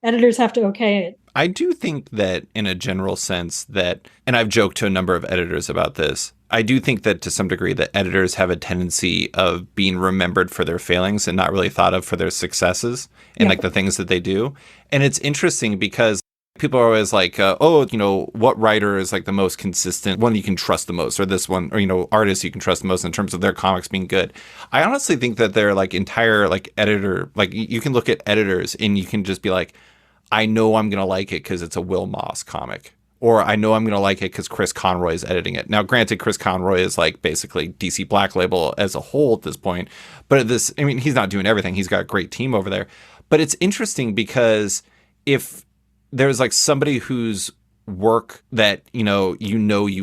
[SPEAKER 2] Editors have to okay it.
[SPEAKER 1] I do think that in a general sense that, and I've joked to a number of editors about this, I do think that to some degree that editors have a tendency of being remembered for their failings and not really thought of for their successes and like the things that they do. And it's interesting because people are always like, what writer is like the most consistent, one you can trust the most, or this one, or, artist you can trust the most in terms of their comics being good. I honestly think that they're like entire like editor, like you can look at editors and you can just be like, I know I'm going to like it because it's a Will Moss comic. Or I know I'm going to like it because Chris Conroy is editing it. Now, granted, Chris Conroy is like basically DC Black Label as a whole at this point. But he's not doing everything. He's got a great team over there. But it's interesting because if there's like somebody whose work that, you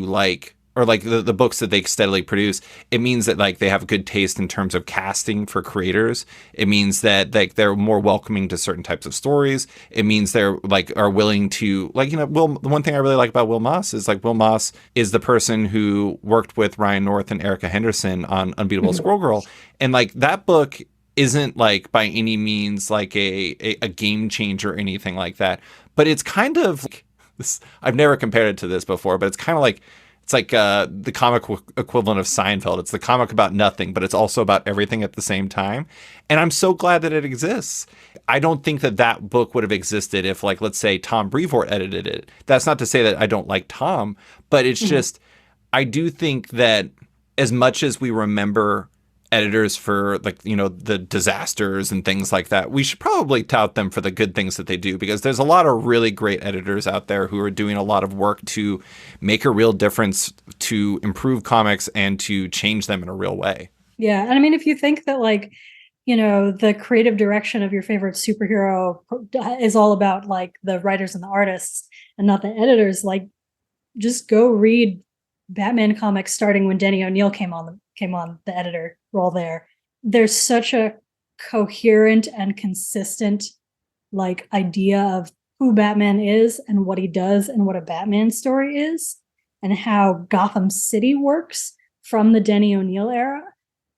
[SPEAKER 1] like, or like the books that they steadily produce, it means that like they have good taste in terms of casting for creators. It means that like they're more welcoming to certain types of stories. It means they're like are willing to like, the one thing I really like about Will Moss is like Will Moss is the person who worked with Ryan North and Erica Henderson on Unbeatable Squirrel Girl. And like that book isn't like by any means like a game changer or anything like that. But it's kind of this, I've never compared it to this before, but it's kind of like, it's like the comic equivalent of Seinfeld. It's the comic about nothing, but it's also about everything at the same time. And I'm so glad that it exists. I don't think that book would have existed if, like, let's say Tom Brevoort edited it. That's not to say that I don't like Tom, but it's just, I do think that as much as we remember editors for like, the disasters and things like that, we should probably tout them for the good things that they do, because there's a lot of really great editors out there who are doing a lot of work to make a real difference, to improve comics and to change them in a real way.
[SPEAKER 2] Yeah. And I mean, if you think that like, the creative direction of your favorite superhero is all about like the writers and the artists and not the editors, like just go read Batman comics starting when Denny O'Neil came on the editor role there. There's such a coherent and consistent like idea of who Batman is and what he does and what a Batman story is and how Gotham City works from the Denny O'Neil era,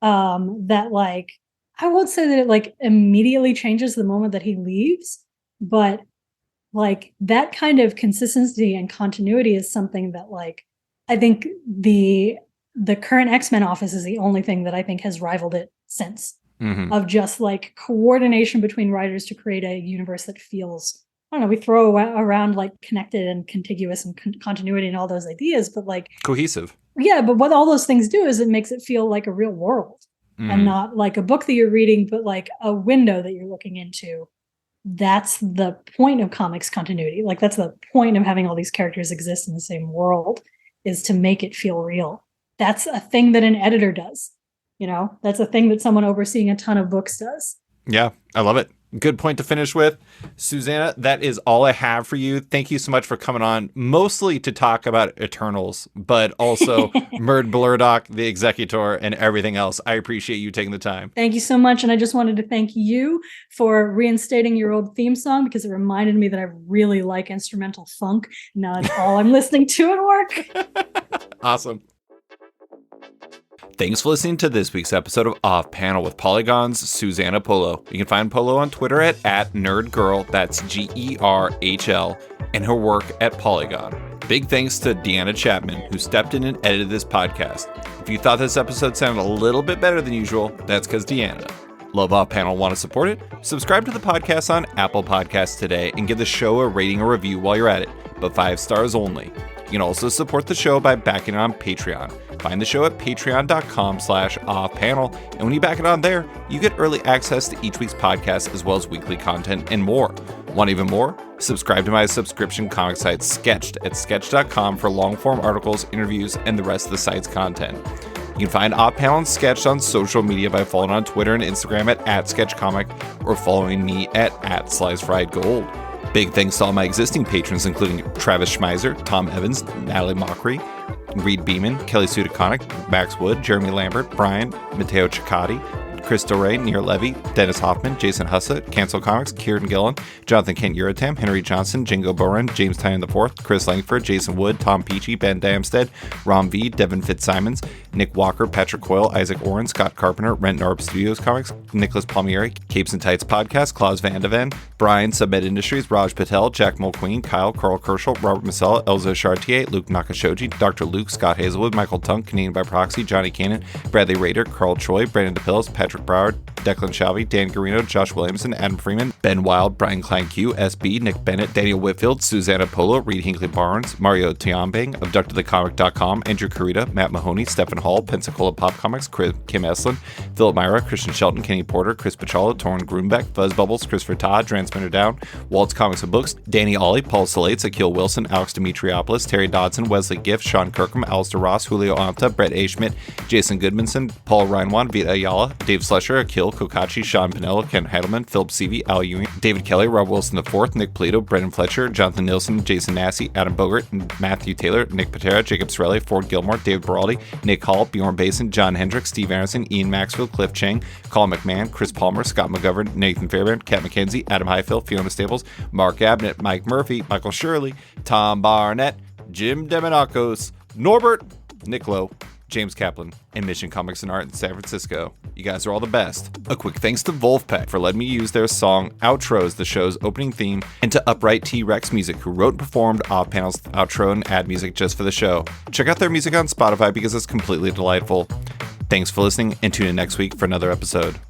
[SPEAKER 2] that like I won't say that it like immediately changes the moment that he leaves, but like that kind of consistency and continuity is something that like I think the current X-Men office is the only thing that I think has rivaled it since, of just like coordination between writers to create a universe that feels, I don't know, we throw around like connected and contiguous and continuity and all those ideas, but like
[SPEAKER 1] cohesive.
[SPEAKER 2] Yeah, but what all those things do is it makes it feel like a real world and not like a book that you're reading, but like a window that you're looking into. That's the point of comics continuity. Like that's the point of having all these characters exist in the same world, is to make it feel real. That's a thing that an editor does. That's a thing that someone overseeing a ton of books does.
[SPEAKER 1] Yeah, I love it. Good point to finish with. Susana, that is all I have for you. Thank you so much for coming on, mostly to talk about Eternals, but also Murd Blurdock, the Executor, and everything else. I appreciate you taking the time.
[SPEAKER 2] Thank you so much. And I just wanted to thank you for reinstating your old theme song because it reminded me that I really like instrumental funk. Now that's all I'm listening to at work.
[SPEAKER 1] Awesome. Thanks for listening to this week's episode of Off Panel with Polygon's Susana Polo. You can find Polo on Twitter at @nerdgirl, that's GERHL, and her work at Polygon. Big thanks to Deanna Chapman, who stepped in and edited this podcast. If you thought this episode sounded a little bit better than usual, that's because Deanna. Love Off Panel, want to support it? Subscribe to the podcast on Apple Podcasts today and give the show a rating or review while you're at it, but 5 stars only. You can also support the show by backing it on Patreon. Find the show at patreon.com/offpanel, and when you back it on there, you get early access to each week's podcast as well as weekly content and more. Want even more? Subscribe to my subscription comic site Sketched at sketch.com for long-form articles, interviews, and the rest of the site's content. You can find Off Panel and Sketched on social media by following on Twitter and Instagram at @sketchcomic or following me at @slicefriedgold. Big thanks to all my existing patrons, including Travis Schmeiser, Tom Evans, Natalie Mockery, Reed Beeman, Kelly Sudaconic, Max Wood, Jeremy Lambert, Brian, Matteo Ciccati, Chris Dorey, Nir Levy, Dennis Hoffman, Jason Hussa, Cancel Comics, Kieron Gillen, Jonathan Kent Uratam, Henry Johnson, Jingo Boren, James Tynan IV, Chris Langford, Jason Wood, Tom Peachy, Ben Damstead, Rom V, Devin Fitzsimons, Nick Walker, Patrick Coyle, Isaac Oren, Scott Carpenter, Rent Norb Studios Comics, Nicholas Palmieri, Capes and Tights Podcast, Klaus Vandeven, Brian, Submed Industries, Raj Patel, Jack Mulqueen, Kyle, Carl Kerschel, Robert Masella, Elzo Chartier, Luke Nakashoji, Dr. Luke, Scott Hazelwood, Michael Tunk, Canadian by Proxy, Johnny Cannon, Bradley Rader, Carl Choi, Brandon DePillos, Patrick Broward, Declan Shalvey, Dan Garino, Josh Williamson, Adam Freeman, Ben Wild, Brian Klein Q, SB, Nick Bennett, Daniel Whitfield, Susana Polo, Reed Hinkley Barnes, Mario Tiambang, AbductedTheComic.com, Andrew Carita, Matt Mahoney, Stephen Hall, Pensacola Pop Comics, Kim Eslin, Philip Myra, Christian Shelton, Kenny Porter, Chris Pachala, Torrin Grunbeck, Fuzz Bubbles, Christopher Todd, Transmitter Down, Waltz Comics and Books, Danny Ollie, Paul Salates, Akil Wilson, Alex Demetriopoulos, Terry Dodson, Wesley Gift, Sean Kirkham, Alistair Ross, Julio Anta, Brett A. Schmidt, Jason Goodmanson, Paul Reinwan, Vita Ayala, Dave Slusher, Akil Kokachi, Sean Pinello, Ken Heidelman, Philip Seavey, Al Ewing, David Kelly, Rob Wilson IV, Nick Polito, Brendan Fletcher, Jonathan Nilsson, Jason Massey, Adam Bogart, Matthew Taylor, Nick Patera, Jacob Sorelli, Ford Gilmore, David Baraldi, Nick Hall, Bjorn Basin, John Hendricks, Steve Anderson, Ian Maxfield, Cliff Chang, Colin McMahon, Chris Palmer, Scott McGovern, Nathan Fairbairn, Kat McKenzie, Adam Highfield, Fiona Staples, Mark Abnett, Mike Murphy, Michael Shirley, Tom Barnett, Jim Demonakos, Norbert, Nick Lowe, James Kaplan, and Mission Comics and Art in San Francisco. You guys are all the best. A quick thanks to Wolfpack for letting me use their song Outro as the show's opening theme, and to Upright T-Rex Music, who wrote and performed Off Panel's outro and ad music just for the show. Check out their music on Spotify because it's completely delightful. Thanks for listening, and tune in next week for another episode.